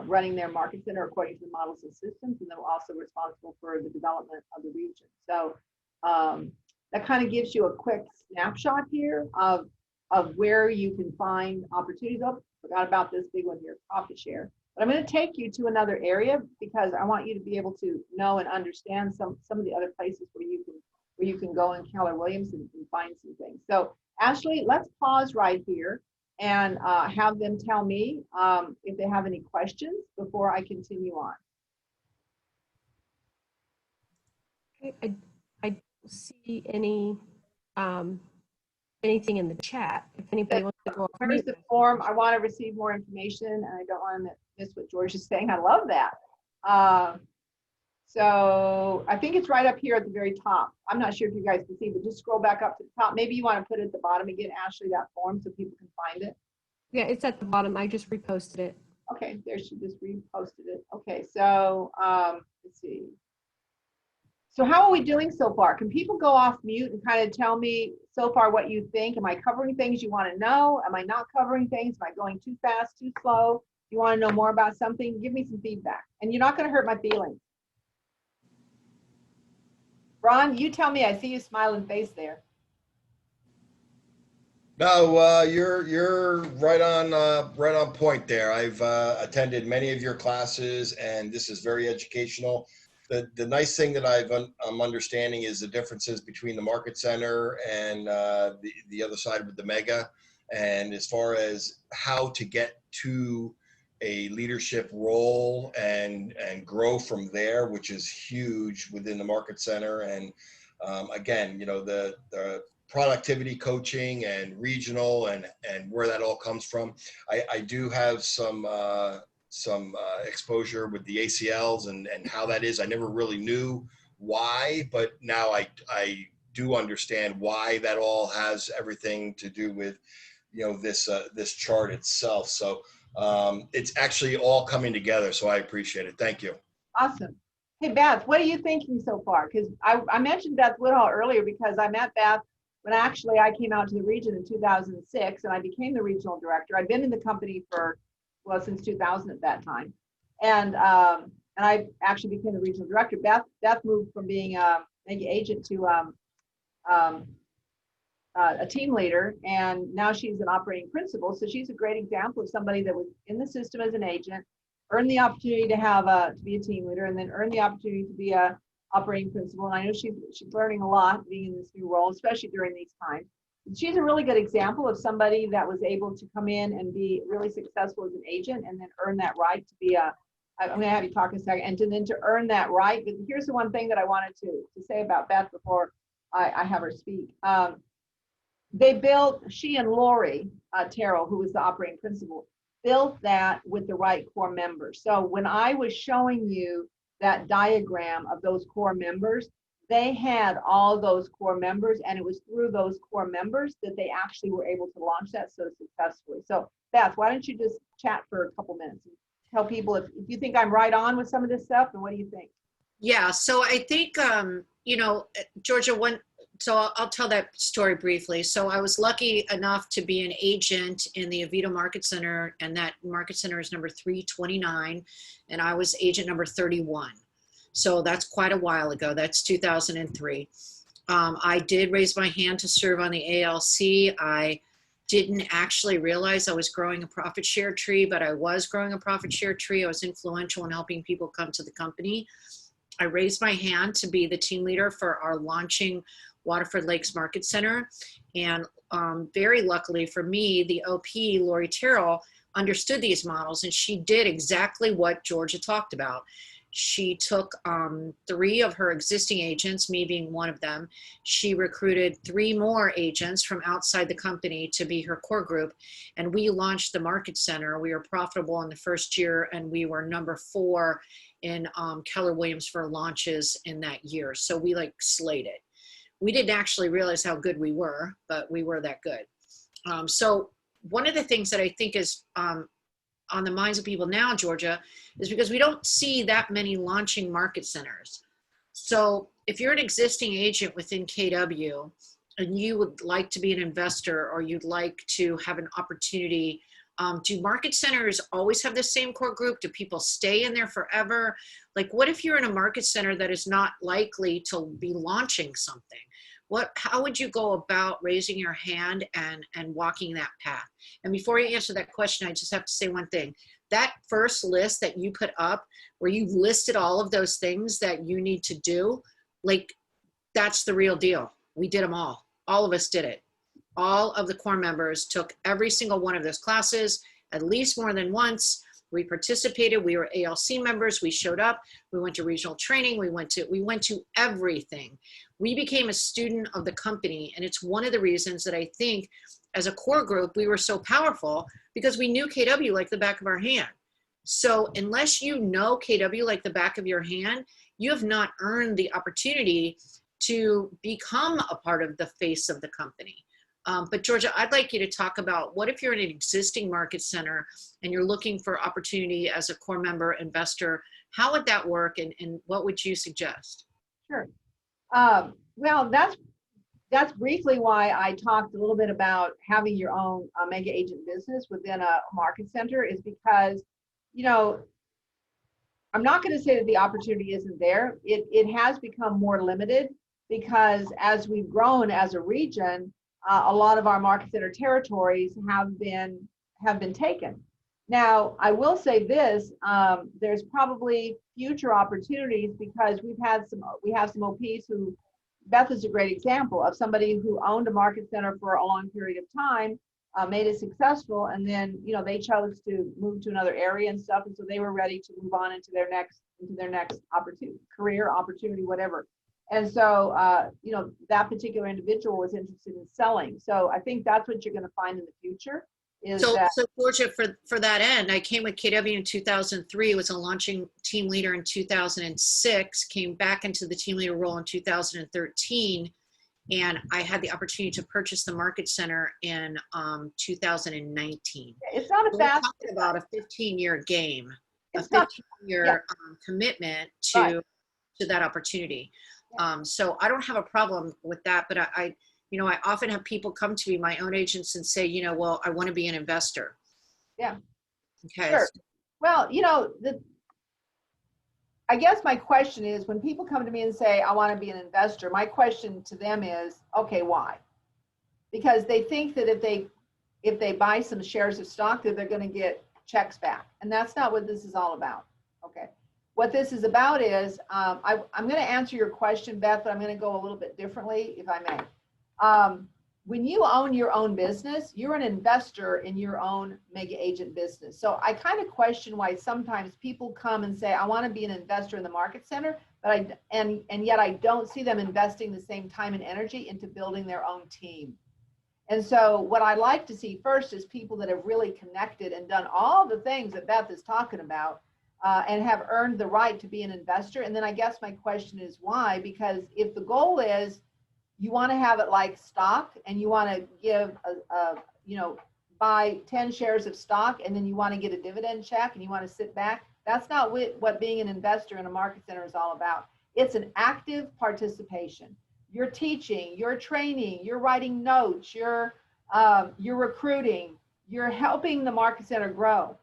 A: running their market center according to the models and systems, and then we're also responsible for the development of the region. So that kind of gives you a quick snapshot here of where you can find opportunities. Oh, forgot about this big one here, profit share. But I'm going to take you to another area because I want you to be able to know and understand some of the other places where you can go in Keller Williams and find some things. So Ashley, let's pause right here and have them tell me if they have any questions before I continue on.
F: Okay, I don't see any anything in the chat. If anybody wants to go off
A: Where's the form? I want to receive more information, and I don't want to miss what George is saying. I love that. So I think it's right up here at the very top. I'm not sure if you guys can see, but just scroll back up to the top. Maybe you want to put it at the bottom again, Ashley, that form, so people can find it.
F: Yeah, it's at the bottom. I just reposted it.
A: Okay, there, she just reposted it. Okay, so let's see. So how are we doing so far? Can people go off mute and kind of tell me so far what you think? Am I covering things you want to know? Am I not covering things? Am I going too fast, too slow? You want to know more about something? Give me some feedback. And you're not going to hurt my feelings. Ron, you tell me. I see you smiling face there.
D: No, you're right on point there. I've attended many of your classes, and this is very educational. The nice thing that I'm understanding is the differences between the market center and the other side with the mega, and as far as how to get to a leadership role and grow from there, which is huge within the market center. And again, the productivity coaching and regional and where that all comes from. I do have some exposure with the ACLs and how that is. I never really knew why, but now I do understand why that all has everything to do with this chart itself. So it's actually all coming together. So I appreciate it. Thank you.
A: Awesome. Hey, Beth, what are you thinking so far? Because I mentioned Beth Woodhall earlier because I met Beth when I came out to the region in 2006 and I became the regional director. I'd been in the company since 2000 at that time. And I actually became the regional director. Beth moved from being a mega agent to a team leader, and now she's an operating principal. So she's a great example of somebody that was in the system as an agent, earned the opportunity to be a team leader, and then earned the opportunity to be a operating principal. And I know she's learning a lot being in this new role, especially during these times. She's a really good example of somebody that was able to come in and be really successful as an agent and then earn that right to be I'm going to have you talk in a second, and then to earn that right. But here's the one thing that I wanted to say about Beth before I have her speak. She and Lori Terrell, who was the operating principal, built that with the right core members. So when I was showing you that diagram of those core members, they had all those core members, and it was through those core members that they actually were able to launch that so successfully. So Beth, why don't you just chat for a couple minutes and tell people if you think I'm right on with some of this stuff, and what do you think?
G: Yeah, so I think, Georgia, I'll tell that story briefly. So I was lucky enough to be an agent in the Avito Market Center, and that market center is number 329, and I was agent number 31. So that's quite a while ago. That's 2003. I did raise my hand to serve on the ALC. I didn't actually realize I was growing a profit share tree, but I was growing a profit share tree. I was influential in helping people come to the company. I raised my hand to be the team leader for our launching Waterford Lakes Market Center. And very luckily for me, the OP, Lori Terrell, understood these models, and she did exactly what Georgia talked about. She took 3 of her existing agents, me being one of them. She recruited 3 more agents from outside the company to be her core group. And we launched the Market Center. We were profitable in the first year, and we were number 4 in Keller Williams for launches in that year. So we like slayed it. We didn't actually realize how good we were, but we were that good. So one of the things that I think is on the minds of people now, Georgia, is because we don't see that many launching market centers. So if you're an existing agent within KW and you would like to be an investor, or you'd like to have an opportunity, do market centers always have the same core group? Do people stay in there forever? Like, what if you're in a market center that is not likely to be launching something? How would you go about raising your hand and walking that path? And before you answer that question, I just have to say one thing. That first list that you put up, where you listed all of those things that you need to do, like, that's the real deal. We did them all. All of us did it. All of the core members took every single one of those classes at least more than once. We participated. We were ALC members. We showed up. We went to regional training. We went to everything. We became a student of the company. And it's one of the reasons that I think as a core group, we were so powerful, because we knew KW like the back of our hand. So unless you know KW like the back of your hand, you have not earned the opportunity to become a part of the face of the company. But Georgia, I'd like you to talk about, what if you're in an existing market center and you're looking for opportunity as a core member investor? How would that work, and what would you suggest?
A: Sure. Well, that's briefly why I talked a little bit about having your own mega agent business within a market center, is because, I'm not going to say that the opportunity isn't there. It has become more limited, because as we've grown as a region, a lot of our market center territories have been taken. Now, I will say this: there's probably future opportunities, because we have some OPs who, Beth is a great example of somebody who owned a market center for a long period of time, made it successful, and then they chose to move to another area and stuff, and so they were ready to move on into their next opportunity, career opportunity, whatever. And so, that particular individual was interested in selling. So I think that's what you're going to find in the future. So
G: Georgia, for that end, I came with KW in 2003, was a launching team leader in 2006, came back into the team leader role in 2013, and I had the opportunity to purchase the market center in 2019.
A: It's not a fast.
G: We're talking about a 15-year game, a 15-year commitment to that opportunity. So I don't have a problem with that, but I often have people come to me, my own agents, and say, well, I want to be an investor.
A: Yeah.
G: Okay.
A: Sure. Well, I guess my question is, when people come to me and say, I want to be an investor, my question to them is, okay, why? Because they think that if they buy some shares of stock, that they're going to get checks back. And that's not what this is all about. Okay. What this is about is, I'm going to answer your question, Beth, but I'm going to go a little bit differently, if I may. When you own your own business, you're an investor in your own mega agent business. So I kind of question why sometimes people come and say, I want to be an investor in the market center, but yet I don't see them investing the same time and energy into building their own team. And so what I like to see first is people that have really connected and done all the things that Beth is talking about, and have earned the right to be an investor. And then I guess my question is why? Because if the goal is you want to have it like stock, and you want to give buy 10 shares of stock, and then you want to get a dividend check, and you want to sit back, That's not what being an investor in a market center is all about. It's an active participation. You're teaching, you're training, you're writing notes, you're recruiting, you're helping the market center grow.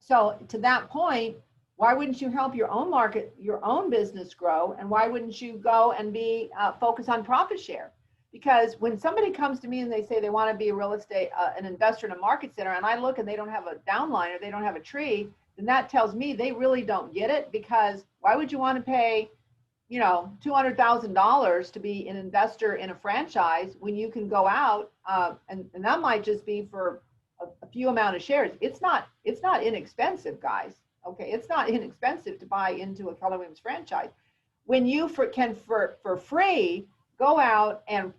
A: So to that point, why wouldn't you help your own business grow? And why wouldn't you go and be focus on profit share? Because when somebody comes to me and they say they want to be a real estate, an investor in a market center, and I look and they don't have a downline or they don't have a tree, then that tells me they really don't get it. Because why would you want to pay, you know, $200,000 to be an investor in a franchise when you can go out and that might just be for a few amount of shares. It's not inexpensive, guys. Okay, it's not inexpensive to buy into a Keller Williams franchise. When you can for free go out and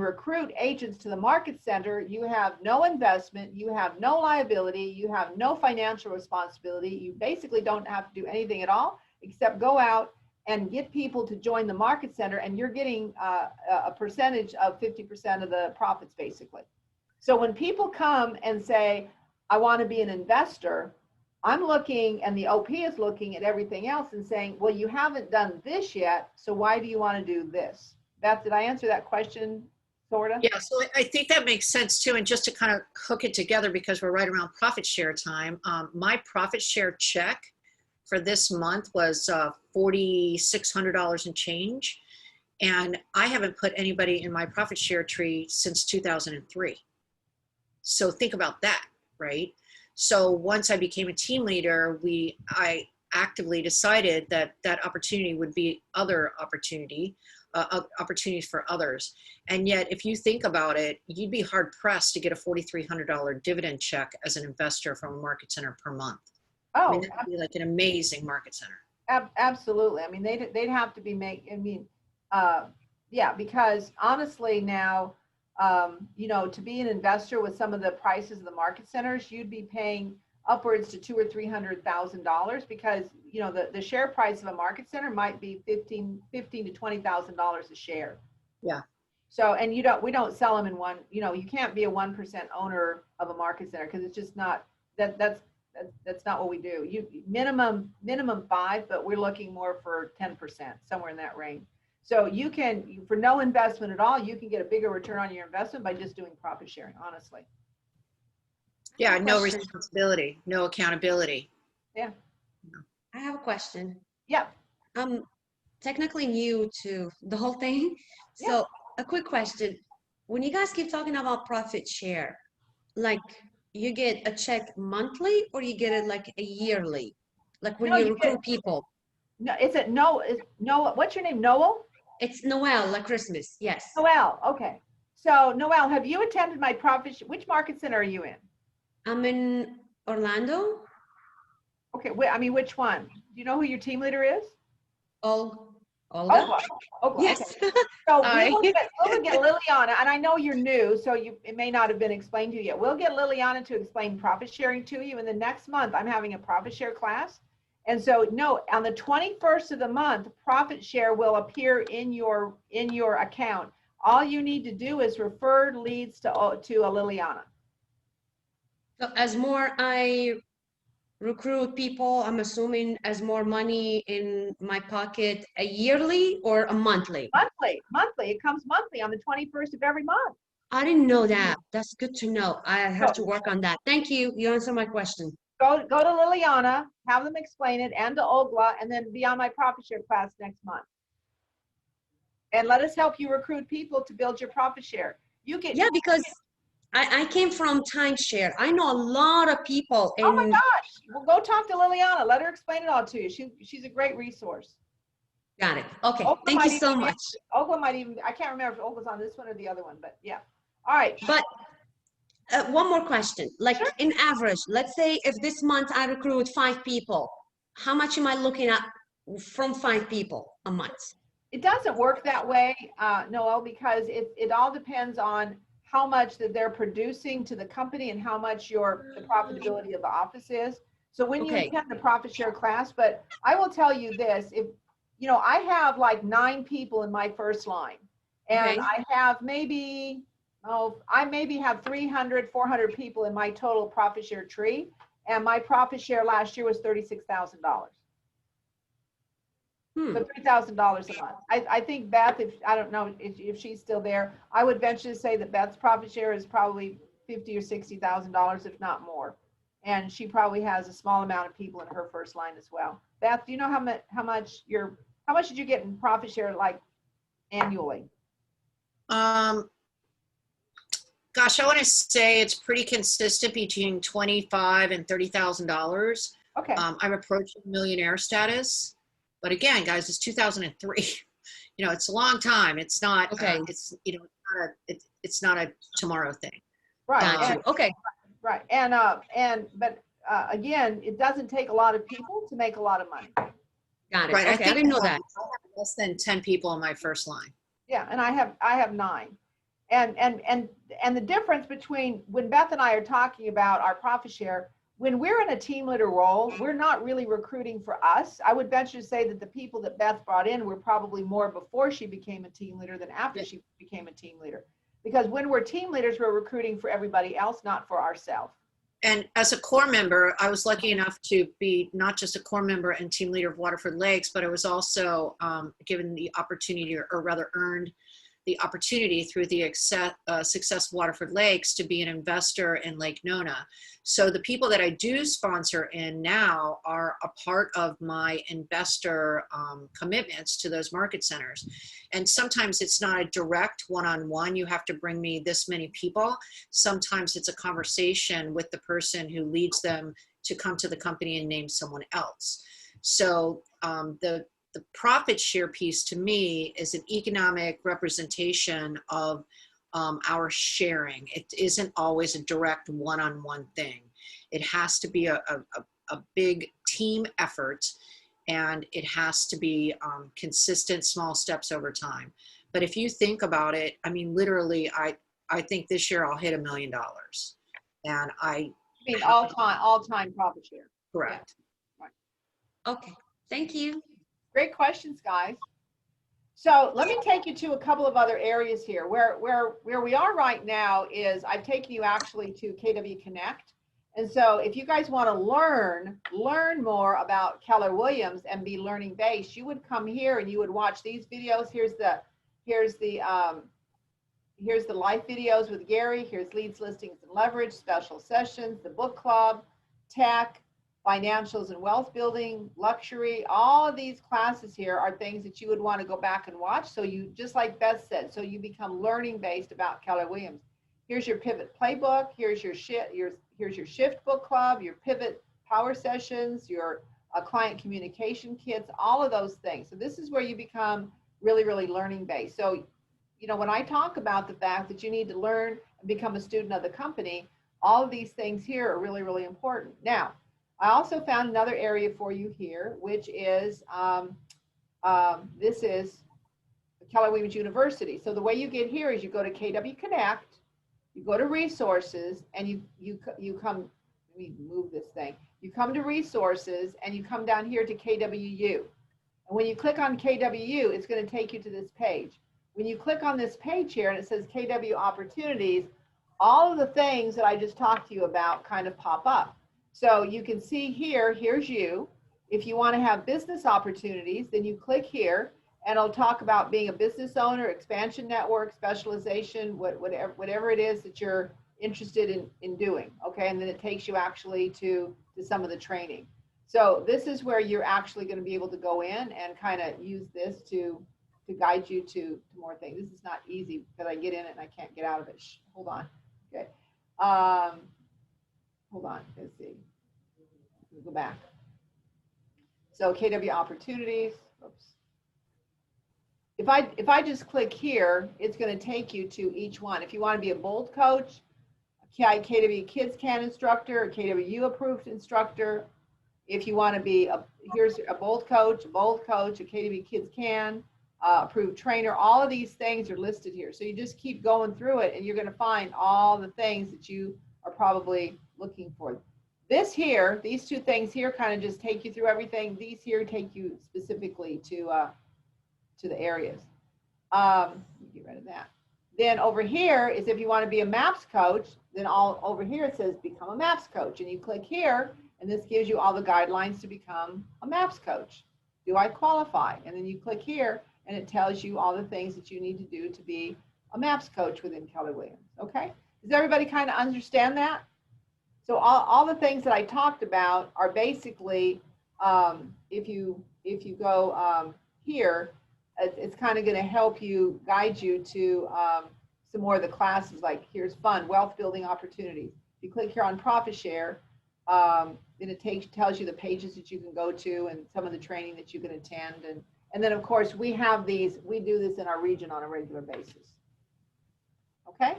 A: recruit agents to the market center, you have no investment, you have no liability, you have no financial responsibility. You basically don't have to do anything at all except go out and get people to join the market center, and you're getting a percentage of 50% of the profits, basically. So when people come and say, I want to be an investor, I'm looking, and the OP is looking at everything else and saying, well, you haven't done this yet, so why do you want to do this? Beth, did I answer that question, sort of?
G: Yeah, so I think that makes sense too. And just to kind of hook it together, because we're right around profit share time, my profit share check for this month was $4,600 and change. And I haven't put anybody in my profit share tree since 2003. So think about that, right? So once I became a team leader, I actively decided that that opportunity would be opportunities for others. And yet, if you think about it, you'd be hard pressed to get a $4,300 dividend check as an investor from a market center per month.
A: Oh,
G: I mean, that'd be like an amazing market center.
A: Absolutely. I mean, they'd have to be yeah, because honestly now, you know, to be an investor with some of the prices of the market centers, you'd be paying upwards to $200,000 or $300,000, because you know the share price of a market center might be $15,000 to $20,000 a share.
G: Yeah.
A: So, and we don't sell them in one. You know, you can't be a 1% owner of a market center, because it's just not that's not what we do. You minimum 5, but we're looking more for 10%, somewhere in that range. So you can, for no investment at all, you can get a bigger return on your investment by just doing profit sharing, honestly.
G: Yeah, no responsibility, no accountability.
A: Yeah.
B: I have a question.
A: Yeah.
B: I'm technically new to the whole thing. So a quick question. When you guys keep talking about profit share, like you get a check monthly or you get it like a yearly? Like when you recruit people?
A: No, Noel, what's your name, Noel?
B: It's Noel, like Christmas, yes.
A: Noel, okay. So Noel, have you attended my which market center are you in?
B: I'm in Orlando.
A: Okay, I mean, which one? Do you know who your team leader is?
B: Olga.
A: Olga,
B: Yes.
A: okay. So we'll get Liliana, and I know you're new, so it may not have been explained to you yet. We'll get Liliana to explain profit sharing to you. In the next month, I'm having a profit share class. And so no, on the 21st of the month, profit share will appear in your account. All you need to do is refer leads to a Liliana.
B: So as more I recruit people, I'm assuming as more money in my pocket, a yearly or a monthly?
A: Monthly. It comes monthly on the 21st of every month.
B: I didn't know that. That's good to know. I have to work on that. Thank you. You answered my question.
A: Go to Liliana, have them explain it, and to Olga, and then be on my profit share class next month. And let us help you recruit people to build your profit share.
B: Because I came from timeshare. I know a lot of people.
A: Oh my gosh. Well, go talk to Liliana. Let her explain it all to you. She's a great resource.
B: Got it. Okay. Thank you so much.
A: Olga might even, I can't remember if Olga's on this one or the other one, but yeah. All right.
B: But one more question. Like in average, let's say if this month I recruit 5 people, how much am I looking at from 5 people a month?
A: It doesn't work that way, Noel, because it all depends on how much that they're producing to the company and how much the profitability of the office is. So when you attend the profit share class, but I will tell you this, if, you know, I have like 9 people in my first line, and I have I maybe have 300, 400 people in my total profit share tree. and my profit share last year was $36,000.
B: Hmm.
A: So $3,000 a month. I think Beth, if I don't know if she's still there, I would venture to say that Beth's profit share is probably $50,000 or $60,000, if not more. And she probably has a small amount of people in her first line as well. Beth, do you know how much did you get in profit share like annually?
G: Gosh, I want to say it's pretty consistent between $25,000 and $30,000.
A: Okay.
G: I'm approaching millionaire status, but again, guys, it's 2003. You know, it's a long time. It's not.
B: Okay.
G: It's not a tomorrow thing.
A: Right.
B: Got you. Okay.
A: Right. But again, it doesn't take a lot of people to make a lot of money.
B: Got it.
G: Right.
B: Okay. I didn't know that.
G: I have less than 10 people in my first line.
A: Yeah, and I have 9. And the difference between when Beth and I are talking about our profit share, when we're in a team leader role, we're not really recruiting for us. I would venture to say that the people that Beth brought in were probably more before she became a team leader than after she became a team leader. Because when we're team leaders, we're recruiting for everybody else, not for ourselves.
G: And as a core member, I was lucky enough to be not just a core member and team leader of Waterford Lakes, but I was also given the opportunity, or rather earned the opportunity through the Success Waterford Lakes to be an investor in Lake Nona. So the people that I do sponsor in now are a part of my investor commitments to those market centers. And sometimes it's not a direct one-on-one, you have to bring me this many people. Sometimes it's a conversation with the person who leads them to come to the company and name someone else. So the profit share piece to me is an economic representation of our sharing. It isn't always a direct one-on-one thing. It has to be a big team effort, and it has to be consistent small steps over time. But if you think about it, I mean, literally, I think this year I'll hit $1 million. And I
A: mean all time profit share.
G: Correct.
A: Yeah. Right.
B: Okay. Thank you.
A: Great questions, guys. So let me take you to a couple of other areas here. Where we are right now is I've taken you actually to KW Connect. And so if you guys want to learn more about Keller Williams and be learning based, you would come here and you would watch these videos. Here's the live videos with Gary. Here's leads, listings, and leverage, special sessions, the book club, tech, financials and wealth building, luxury. All of these classes here are things that you would want to go back and watch. So you, just like Beth said, so you become learning based about Keller Williams. Here's your pivot playbook. Here's your shift book club, your pivot power sessions, your client communication kits, all of those things. So this is where you become really, really learning based. So, you know, when I talk about the fact that you need to learn and become a student of the company, all of these things here are really, really important. Now, I also found another area for you here, which is, this is Keller Williams University. So the way you get here is you go to KW Connect, you go to resources, and you come, let me move this thing. You come to resources and you come down here to KWU. And when you click on KWU, it's going to take you to this page. When you click on this page here and it says KW Opportunities, all of the things that I just talked to you about kind of pop up. So you can see here, here's you. If you want to have business opportunities, then you click here and it'll talk about being a business owner, expansion network, specialization, whatever it is that you're interested in doing. Okay, and then it takes you actually to some of the training. So this is where you're actually going to be able to go in and kind of use this to guide you to more things. This is not easy because I get in it and I can't get out of it. Hold on. Okay. Hold on, let's see. We'll go back. So KW Opportunities. Oops. If I just click here, it's going to take you to each one. If you want to be a Bold coach, a KW Kids Can instructor, a KW approved instructor. If you want to be here's a Bold coach, a KW Kids Can, approved trainer. All of these things are listed here. So you just keep going through it, and you're going to find all the things that you are probably looking for. This here, these two things here kind of just take you through everything. These here take you specifically to the areas. Get rid of that. Then over here is if you want to be a MAPS coach, then all over here it says become a MAPS coach. And you click here, and this gives you all the guidelines to become a MAPS coach. Do I qualify? And then you click here, and it tells you all the things that you need to do to be a MAPS coach within Keller Williams. Okay? Does everybody kind of understand that? So all the things that I talked about are basically, if you go here, it's kind of going to help you, guide you to some more of the classes. Like here's fun, wealth building opportunities. If you click here on profit share, then it tells you the pages that you can go to and some of the training that you can attend. And then of course we have these, we do this in our region on a regular basis. Okay.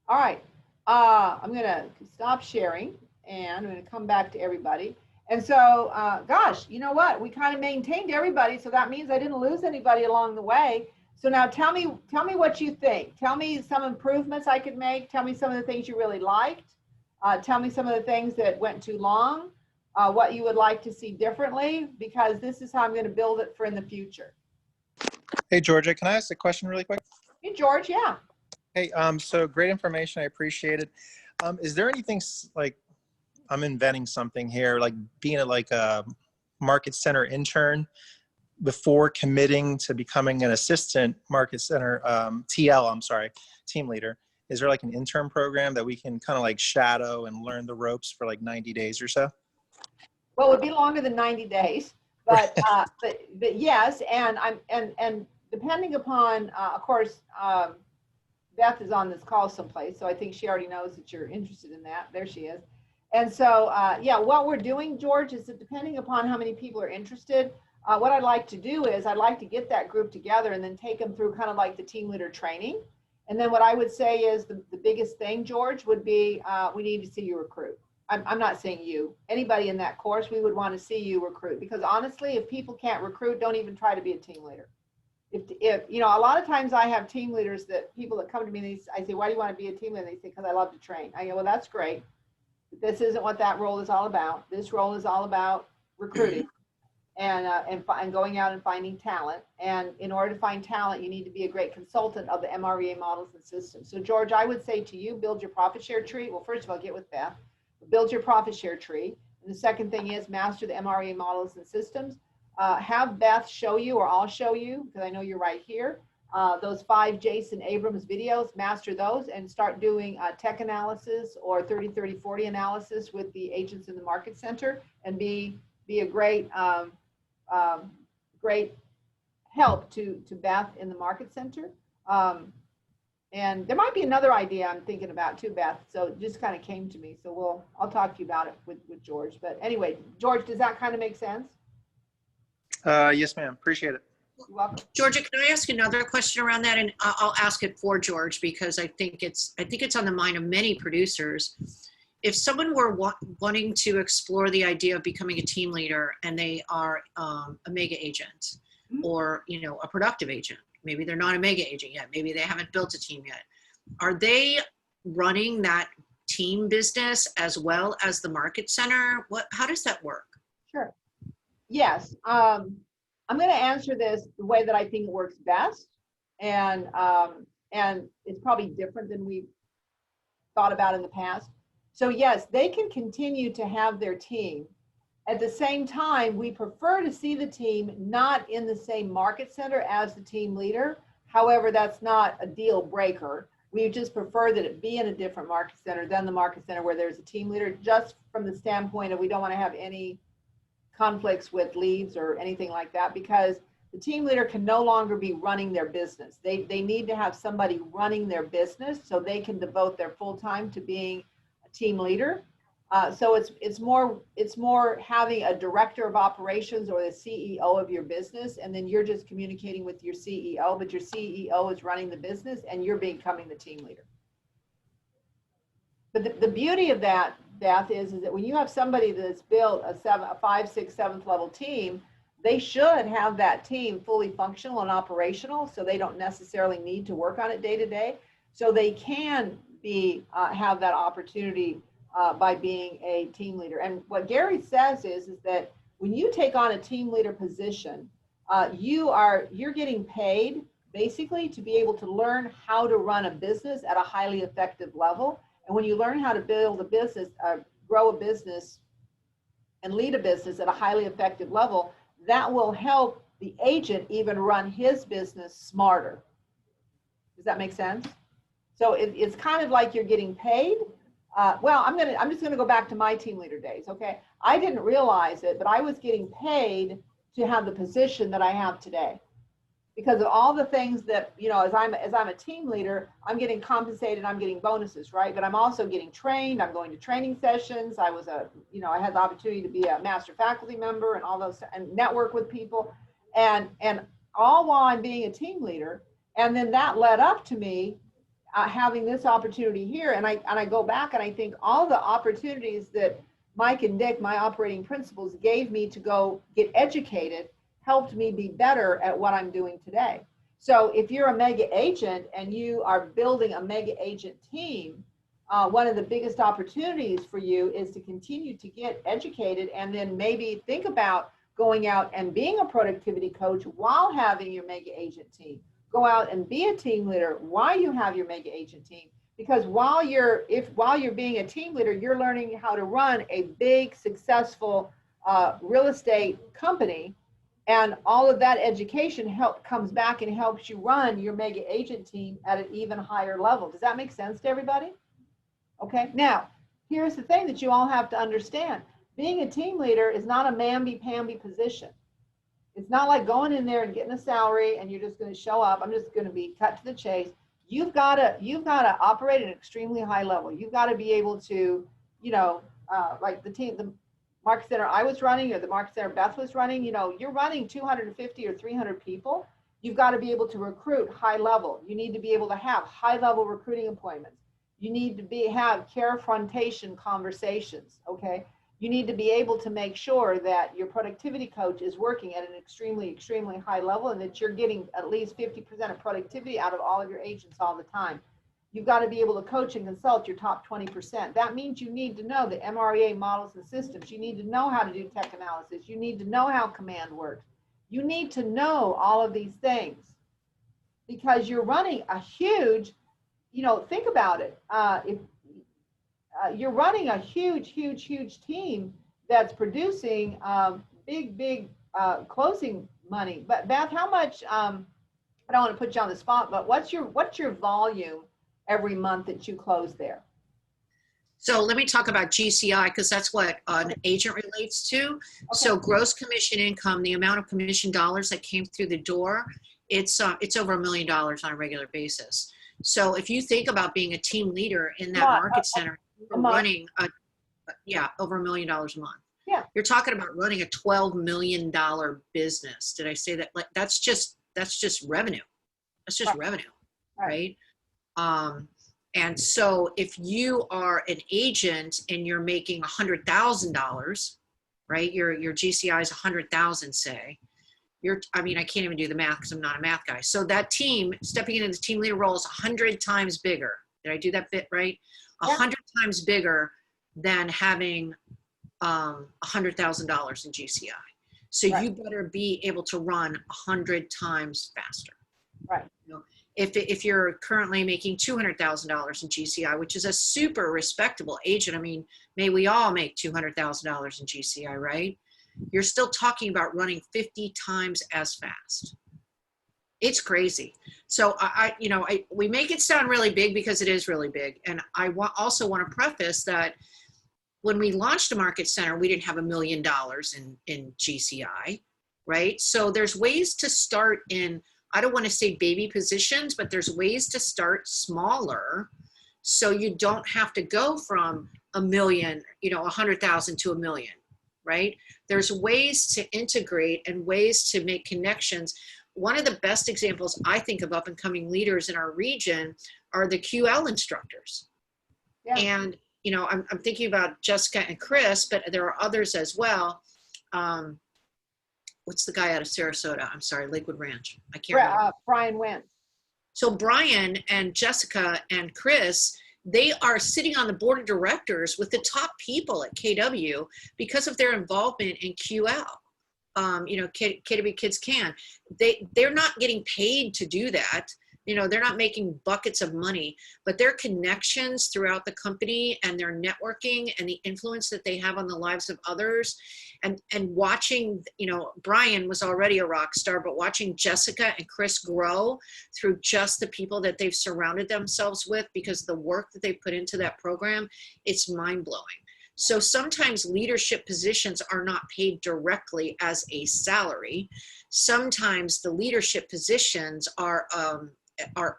A: All right. I'm going to stop sharing and I'm going to come back to everybody. And so, gosh, you know what? We kind of maintained everybody. So that means I didn't lose anybody along the way. So now tell me what you think. Tell me some improvements I could make. Tell me some of the things you really liked. Tell me some of the things that went too long, what you would like to see differently, because this is how I'm going to build it for in the future.
H: Hey, Georgia, can I ask a question really quick?
A: Hey, George, yeah.
H: Hey, so great information. I appreciate it. Is there anything like, I'm inventing something here, like being a market center intern before committing to becoming an assistant market center, team leader? Is there like an intern program that we can kind of like shadow and learn the ropes for like 90 days or so?
A: Well, it would be longer than 90 days, but but yes, and depending upon, of course, Beth is on this call someplace, so I think she already knows that you're interested in that. There she is. And so, yeah, what we're doing, George, is that depending upon how many people are interested, what I'd like to do is I'd like to get that group together and then take them through kind of like the team leader training. And then what I would say is the biggest thing, George, would be we need to see you recruit. I'm not saying you. Anybody in that course, we would want to see you recruit. Because honestly, if people can't recruit, don't even try to be a team leader. If you know, a lot of times I have team leaders that people that come to me and I say, why do you want to be a team leader? And they say, because I love to train. I go, well, that's great. This isn't what that role is all about. This role is all about recruiting and going out and finding talent. And in order to find talent, you need to be a great consultant of the MREA models and systems. So George, I would say to you, build your profit share tree. Well, first of all, get with Beth, build your profit share tree. And the second thing is master the MREA models and systems. Have Beth show you, or I'll show you, because I know you're right here, those 5 Jason Abrams videos, master those and start doing tech analysis or 30-30-40 analysis with the agents in the market center and be a great great help to Beth in the market center. And there might be another idea I'm thinking about too, Beth. So it just kind of came to me. So I'll talk to you about it with George. But anyway, George, does that kind of make sense?
H: Yes, ma'am. Appreciate it.
A: You're welcome.
G: Georgia, can I ask another question around that? And I'll ask it for George because I think it's on the mind of many producers. If someone were wanting to explore the idea of becoming a team leader and they are a mega agent or, you know, a productive agent, maybe they're not a mega agent yet, maybe they haven't built a team yet. Are they running that team business as well as the market center? How does that work?
A: Sure. Yes. I'm going to answer this the way that I think it works best. And it's probably different than we've thought about in the past. So yes, they can continue to have their team. At the same time, we prefer to see the team not in the same market center as the team leader. However, that's not a deal breaker. We just prefer that it be in a different market center than the market center where there's a team leader, just from the standpoint of we don't want to have any conflicts with leads or anything like that, because the team leader can no longer be running their business. They need to have somebody running their business so they can devote their full time to being a team leader. So it's more having a director of operations or the CEO of your business, and then you're just communicating with your CEO, but your CEO is running the business and you're becoming the team leader. But the beauty of that, Beth, is that when you have somebody that's built a 5, 6, 7th level team, they should have that team fully functional and operational, so they don't necessarily need to work on it day to day. So they can have that opportunity by being a team leader. And what Gary says is that when you take on a team leader position, you're getting paid basically to be able to learn how to run a business at a highly effective level. And when you learn how to build a business, grow a business, and lead a business at a highly effective level, that will help the agent even run his business smarter. Does that make sense? So it's kind of like you're getting paid. Well, I'm just gonna go back to my team leader days, okay? I didn't realize it, but I was getting paid to have the position that I have today. Because of all the things that, you know, as I'm a team leader, I'm getting compensated, I'm getting bonuses, right? But I'm also getting trained, I'm going to training sessions. I had the opportunity to be a master faculty member and all those, and network with people. And all while I'm being a team leader. And then that led up to me having this opportunity here. And I go back and I think all the opportunities that Mike and Dick, my operating principals, gave me to go get educated helped me be better at what I'm doing today. So if you're a mega agent and you are building a mega agent team, one of the biggest opportunities for you is to continue to get educated and then maybe think about going out and being a productivity coach while having your mega agent team. Go out and be a team leader while you have your mega agent team. Because while you're being a team leader, you're learning how to run a big, successful real estate company. And all of that education comes back and helps you run your mega agent team at an even higher level. Does that make sense to everybody? Okay, now, here's the thing that you all have to understand. Being a team leader is not a mamby-pamby position. It's not like going in there and getting a salary and you're just going to show up. I'm just going to be cut to the chase. You've got to operate at an extremely high level. You've got to be able to, like the market center I was running or the market center Beth was running, you're running 250 or 300 people. You've got to be able to recruit high level. You need to be able to have high level recruiting appointments. You need to have confrontation conversations, okay? You need to be able to make sure that your productivity coach is working at an extremely, extremely high level and that you're getting at least 50% of productivity out of all of your agents all the time. You've got to be able to coach and consult your top 20%. That means you need to know the MREA models and systems. You need to know how to do tech analysis. You need to know how command works. You need to know all of these things because you're running a huge, think about it. If you're running a huge, huge, huge team that's producing big closing money. But Beth, how much, I don't want to put you on the spot, but what's your volume every month that you close there?
G: So let me talk about GCI because that's what an agent relates to. Okay. So gross commission income, the amount of commission dollars that came through the door, it's over $1 million on a regular basis. So if you think about being a team leader in that market center, you're running over $1 million a month.
A: Yeah.
G: You're talking about running a $12 million business. Did I say that? Like that's just revenue. That's just revenue, right? And so if you are an agent and you're making $100,000, right? Your GCI is 100,000, say. I can't even do the math because I'm not a math guy. So that team, stepping into the team leader role is 100 times bigger. Did I do that bit right? 100 times bigger than having $100,000 in GCI. So you better be able to run 100 times faster.
A: Right.
G: If you're currently making $200,000 in GCI, which is a super respectable agent, may we all make $200,000 in GCI, right? You're still talking about running 50 times as fast. It's crazy. So we make it sound really big because it is really big. And I also want to preface that when we launched a market center, we didn't have $1 million in GCI, right? So there's ways to start in, I don't want to say baby positions, but there's ways to start smaller so you don't have to go from $1 million, 100,000 to $1 million, right? There's ways to integrate and ways to make connections. One of the best examples I think of up and coming leaders in our region are the QL instructors. Yeah. And, I'm thinking about Jessica and Chris, but there are others as well. What's the guy out of Sarasota? I'm sorry, Lakewood Ranch. I can't remember.
A: Brian Wentz.
G: So Brian and Jessica and Chris, they are sitting on the board of directors with the top people at KW because of their involvement in QL. KW Kids Can. They're not getting paid to do that. They're not making buckets of money, but their connections throughout the company and their networking and the influence that they have on the lives of others, and watching, Brian was already a rock star, but watching Jessica and Chris grow through just the people that they've surrounded themselves with because of the work that they put into that program, it's mind blowing. So sometimes leadership positions are not paid directly as a salary. Sometimes the leadership positions are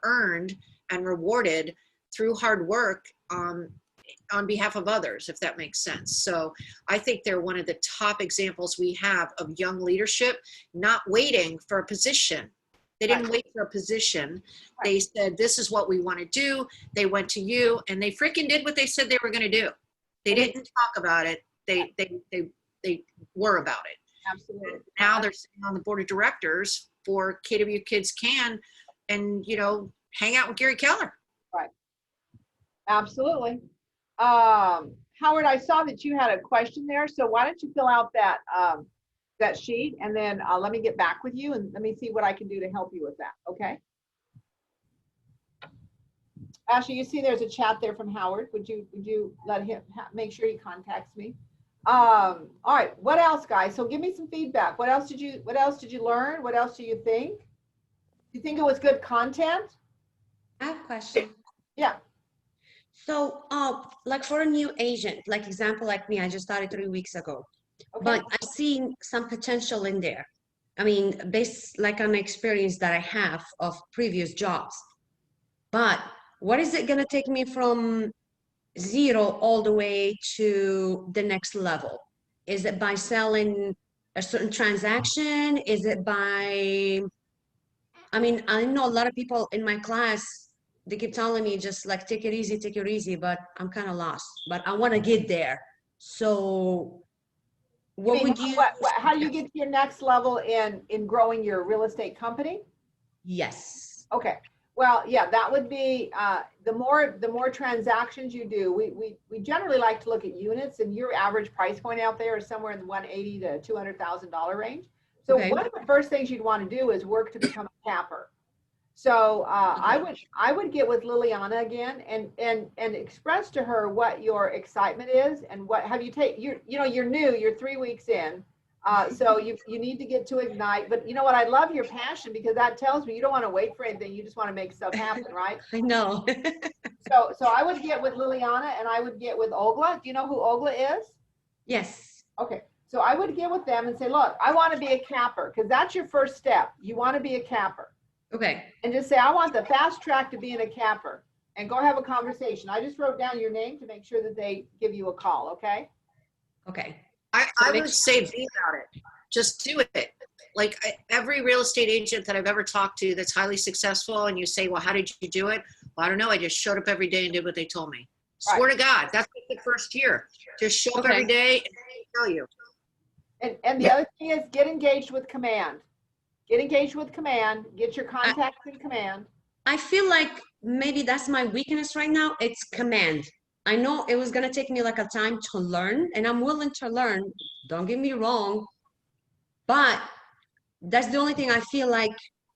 G: earned and rewarded through hard work on behalf of others, if that makes sense. So I think they're one of the top examples we have of young leadership not waiting for a position. They didn't wait for a position. They said, this is what we want to do. They went to you and they freaking did what they said they were going to do. They didn't talk about it. They were about it.
A: Absolutely.
G: Now they're sitting on the board of directors for KW Kids Can and, hang out with Gary Keller.
A: Right. Absolutely. Howard, I saw that you had a question there. So why don't you fill out that, that sheet, and then let me get back with you and let me see what I can do to help you with that. Okay. Ashley, you see there's a chat there from Howard. Would you let him make sure he contacts me? All right. What else, guys? So give me some feedback. What else did you learn? What else do you think? Do you think it was good content?
B: I have a question.
A: Yeah.
B: So, like for a new agent, like example, like me, I just started 3 weeks ago,
A: Okay.
B: but I've seen some potential in there. I mean, based like on the experience that I have of previous jobs. But what is it going to take me from 0 all the way to the next level? Is it by selling a certain transaction? Is it by, I mean, I know a lot of people in my class, they keep telling me just like, take it easy, but I'm kind of lost, but I want to get there. So what would you,
A: how do you get to your next level in growing your real estate company?
B: yes.
A: Okay. Well, yeah, that would be the more transactions you do. We generally like to look at units, and your average price point out there is somewhere in the $180,000 to $200,000 range. So
B: Okay.
A: one of the first things you'd want to do is work to become a capper. So I would get with Liliana again and express to her what your excitement is and what have you you're new, you're 3 weeks in. So you need to get to Ignite, but you know what? I love your passion because that tells me you don't want to wait for anything. You just want to make stuff happen, right?
B: I know.
A: So I would get with Liliana and I would get with Ogla. Do you know who Ogla is?
B: Yes.
A: Okay. So I would get with them and say, look, I want to be a capper because that's your first step. You want to be a capper.
B: Okay.
A: And just say, I want the fast track to being a capper and go have a conversation. I just wrote down your name to make sure that they give you a call. Okay.
B: Okay.
G: I would say be about it. Just do it. Like every real estate agent that I've ever talked to that's highly successful, and you say, well, how did you do it? Well, I don't know. I just showed up every day and did what they told me.
A: Right.
G: Swear to God, that's like the first year. Just show up every day and they tell you.
A: And the other thing is get engaged with command. Get engaged with command. Get your contacts in command.
B: I feel like maybe that's my weakness right now. It's command. I know it was going to take me like a time to learn, and I'm willing to learn. Don't get me wrong. But that's the only thing I feel like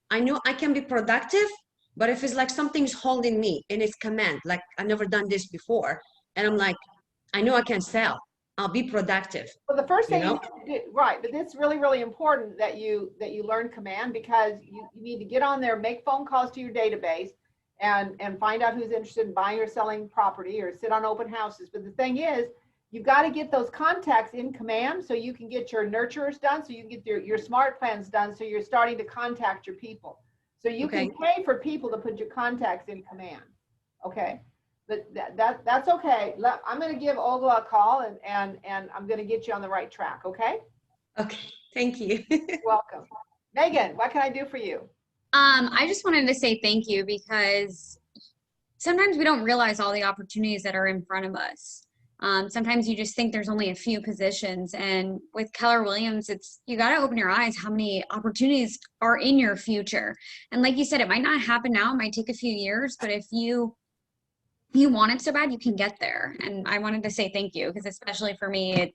B: I know I can be productive, but if it's like something's holding me and it's command, like I've never done this before. And I'm like, I know I can sell. I'll be productive.
A: Well, the first thing
B: you know?
A: you need to do, right, but it's really, really important that you learn command because you need to get on there, make phone calls to your database and find out who's interested in buying or selling property or sit on open houses. But the thing is, you've got to get those contacts in command so you can get your nurturers done, so you can get your smart plans done, so you're starting to contact your people. So you can pay for people to put your contacts in command. Okay. But that's okay. I'm going to give Olga a call and I'm going to get you on the right track. Okay.
B: Okay. Thank you.
A: Welcome. Megan, what can I do for you?
I: I just wanted to say thank you because sometimes we don't realize all the opportunities that are in front of us. Sometimes you just think there's only a few positions, and with Keller Williams, you got to open your eyes how many opportunities are in your future. And like you said, it might not happen now, it might take a few years, but if you want it so bad, you can get there. And I wanted to say thank you because especially for me,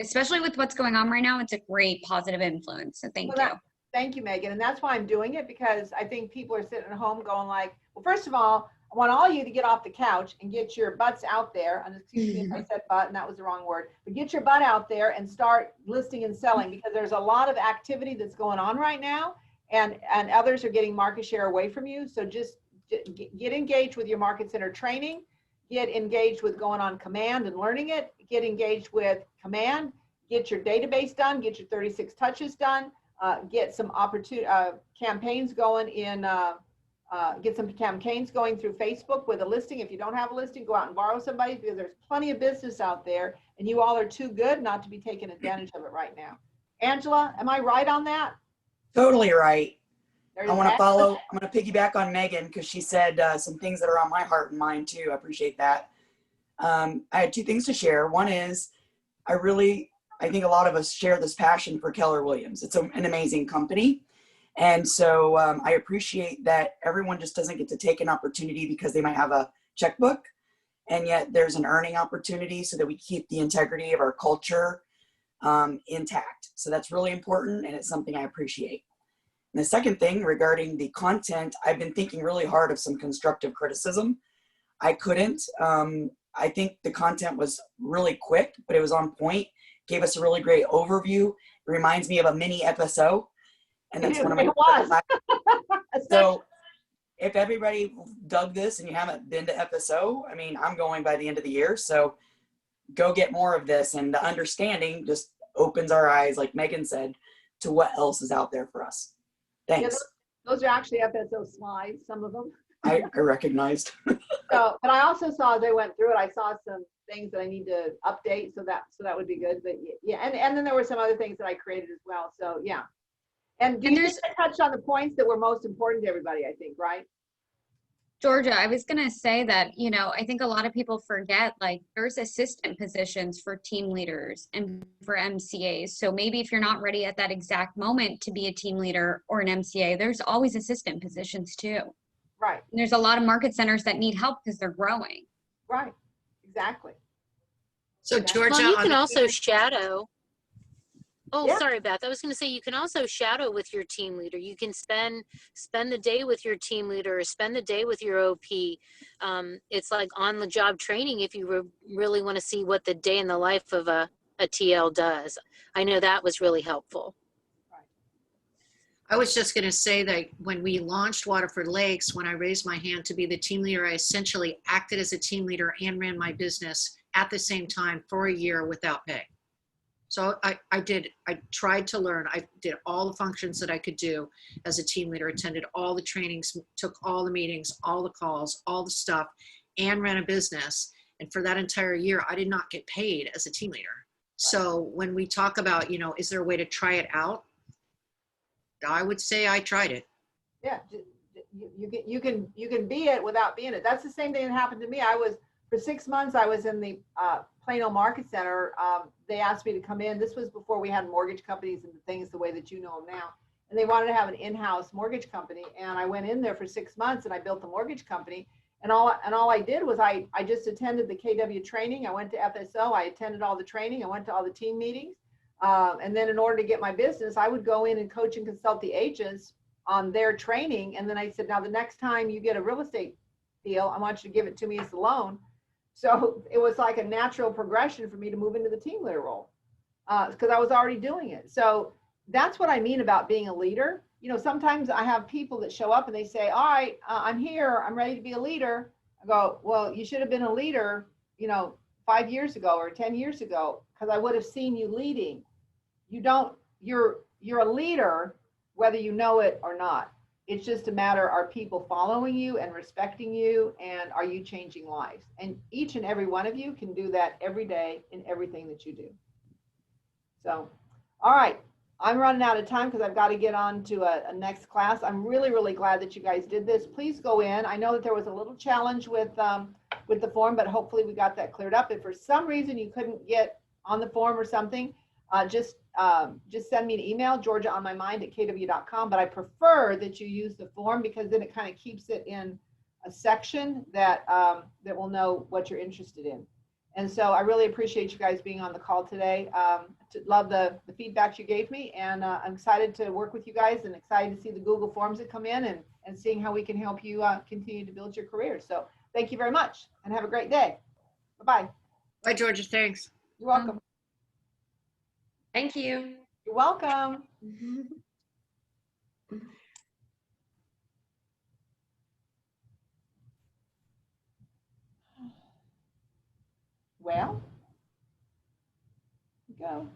I: especially with what's going on right now, it's a great positive influence. So thank you.
A: Thank you, Megan. And that's why I'm doing it, because I think people are sitting at home going like, well, first of all, I want all you to get off the couch and get your butts out there. And excuse me if I said butt and that was the wrong word, but get your butt out there and start listing and selling, because there's a lot of activity that's going on right now, and others are getting market share away from you. So just get engaged with your market center training, get engaged with going on command and learning it, get engaged with command, get your database done, get your 36 touches done, get some campaigns going in, get some campaigns going through Facebook with a listing. If you don't have a listing, go out and borrow somebody, because there's plenty of business out there and you all are too good not to be taking advantage of it right now. Angela, am I right on that?
J: Totally right.
A: There's
J: I want to
A: that.
J: follow, I'm going to piggyback on Megan, because she said some things that are on my heart and mind too. I appreciate that. I had two things to share. One is, I think a lot of us share this passion for Keller Williams. It's an amazing company. And so I appreciate that everyone just doesn't get to take an opportunity because they might have a checkbook, and yet there's an earning opportunity so that we keep the integrity of our culture intact. So that's really important, and it's something I appreciate. And the second thing regarding the content, I've been thinking really hard of some constructive criticism. I couldn't. I think the content was really quick, but it was on point, gave us a really great overview. It reminds me of a mini FSO. And that's one of my So if everybody dug this and you haven't been to FSO, I mean, I'm going by the end of the year. So go get more of this. And the understanding just opens our eyes, like Megan said, to what else is out there for us. Thanks.
A: Yeah, those are actually FSO slides, some of them.
J: I recognized.
A: So, but I also saw as I went through it, I saw some things that I need to update. So that would be good. But yeah, and then there were some other things that I created as well. So yeah. And do you think I touched on the points that were most important to everybody, I think, right?
I: Georgia, I was going to say that, you know, I think a lot of people forget, like, there's assistant positions for team leaders and for MCAs. So maybe if you're not ready at that exact moment to be a team leader or an MCA, there's always assistant positions too.
A: Right.
I: And there's a lot of market centers that need help because they're growing.
A: Right. Exactly.
G: So Georgia,
K: Well, you can also shadow. Oh,
A: Yeah.
K: sorry, Beth. I was going to say you can also shadow with your team leader. You can spend the day with your team leader, or spend the day with your OP. It's like on-the-job training if you really want to see what the day in the life of a TL does. I know that was really helpful.
G: I was just going to say that when we launched Waterford Lakes, when I raised my hand to be the team leader, I essentially acted as a team leader and ran my business at the same time for a year without pay. So I tried to learn. I did all the functions that I could do as a team leader, attended all the trainings, took all the meetings, all the calls, all the stuff, and ran a business. And for that entire year, I did not get paid as a team leader. So when we talk about, you know, is there a way to try it out? I would say I tried it.
A: Yeah, you can be it without being it. That's the same thing that happened to me. For 6 months, I was in the Plano Market Center. They asked me to come in. This was before we had mortgage companies and things the way that you know them now. And they wanted to have an in-house mortgage company. And I went in there for 6 months and I built the mortgage company. And all I did was I just attended the KW training. I went to FSO. I attended all the training. I went to all the team meetings. And then in order to get my business, I would go in and coach and consult the agents on their training. And then I said, now the next time you get a real estate deal, I want you to give it to me as a loan. So it was like a natural progression for me to move into the team leader role because I was already doing it. So that's what I mean about being a leader. You know, sometimes I have people that show up and they say, all right, I'm here. I'm ready to be a leader. I go, well, you should have been a leader, you know, 5 years ago or 10 years ago, because I would have seen you leading. You're a leader, whether you know it or not. It's just a matter, are people following you and respecting you, and are you changing lives? And each and every one of you can do that every day in everything that you do. So, all right, I'm running out of time because I've got to get on to a next class. I'm really, really glad that you guys did this. Please go in. I know that there was a little challenge with the form, but hopefully we got that cleared up. If for some reason you couldn't get on the form or something, just send me an email, georgiaonmymind@kw.com. But I prefer that you use the form because then it kind of keeps it in a section that will know what you're interested in. And so I really appreciate you guys being on the call today. Love the feedback you gave me, and I'm excited to work with you guys and excited to see the Google Forms that come in and seeing how we can help you continue to build your career. So thank you very much and have a great day. Bye-bye.
G: Bye, Georgia. Thanks.
A: You're welcome.
B: Thank you.
A: You're welcome. Well, here we go.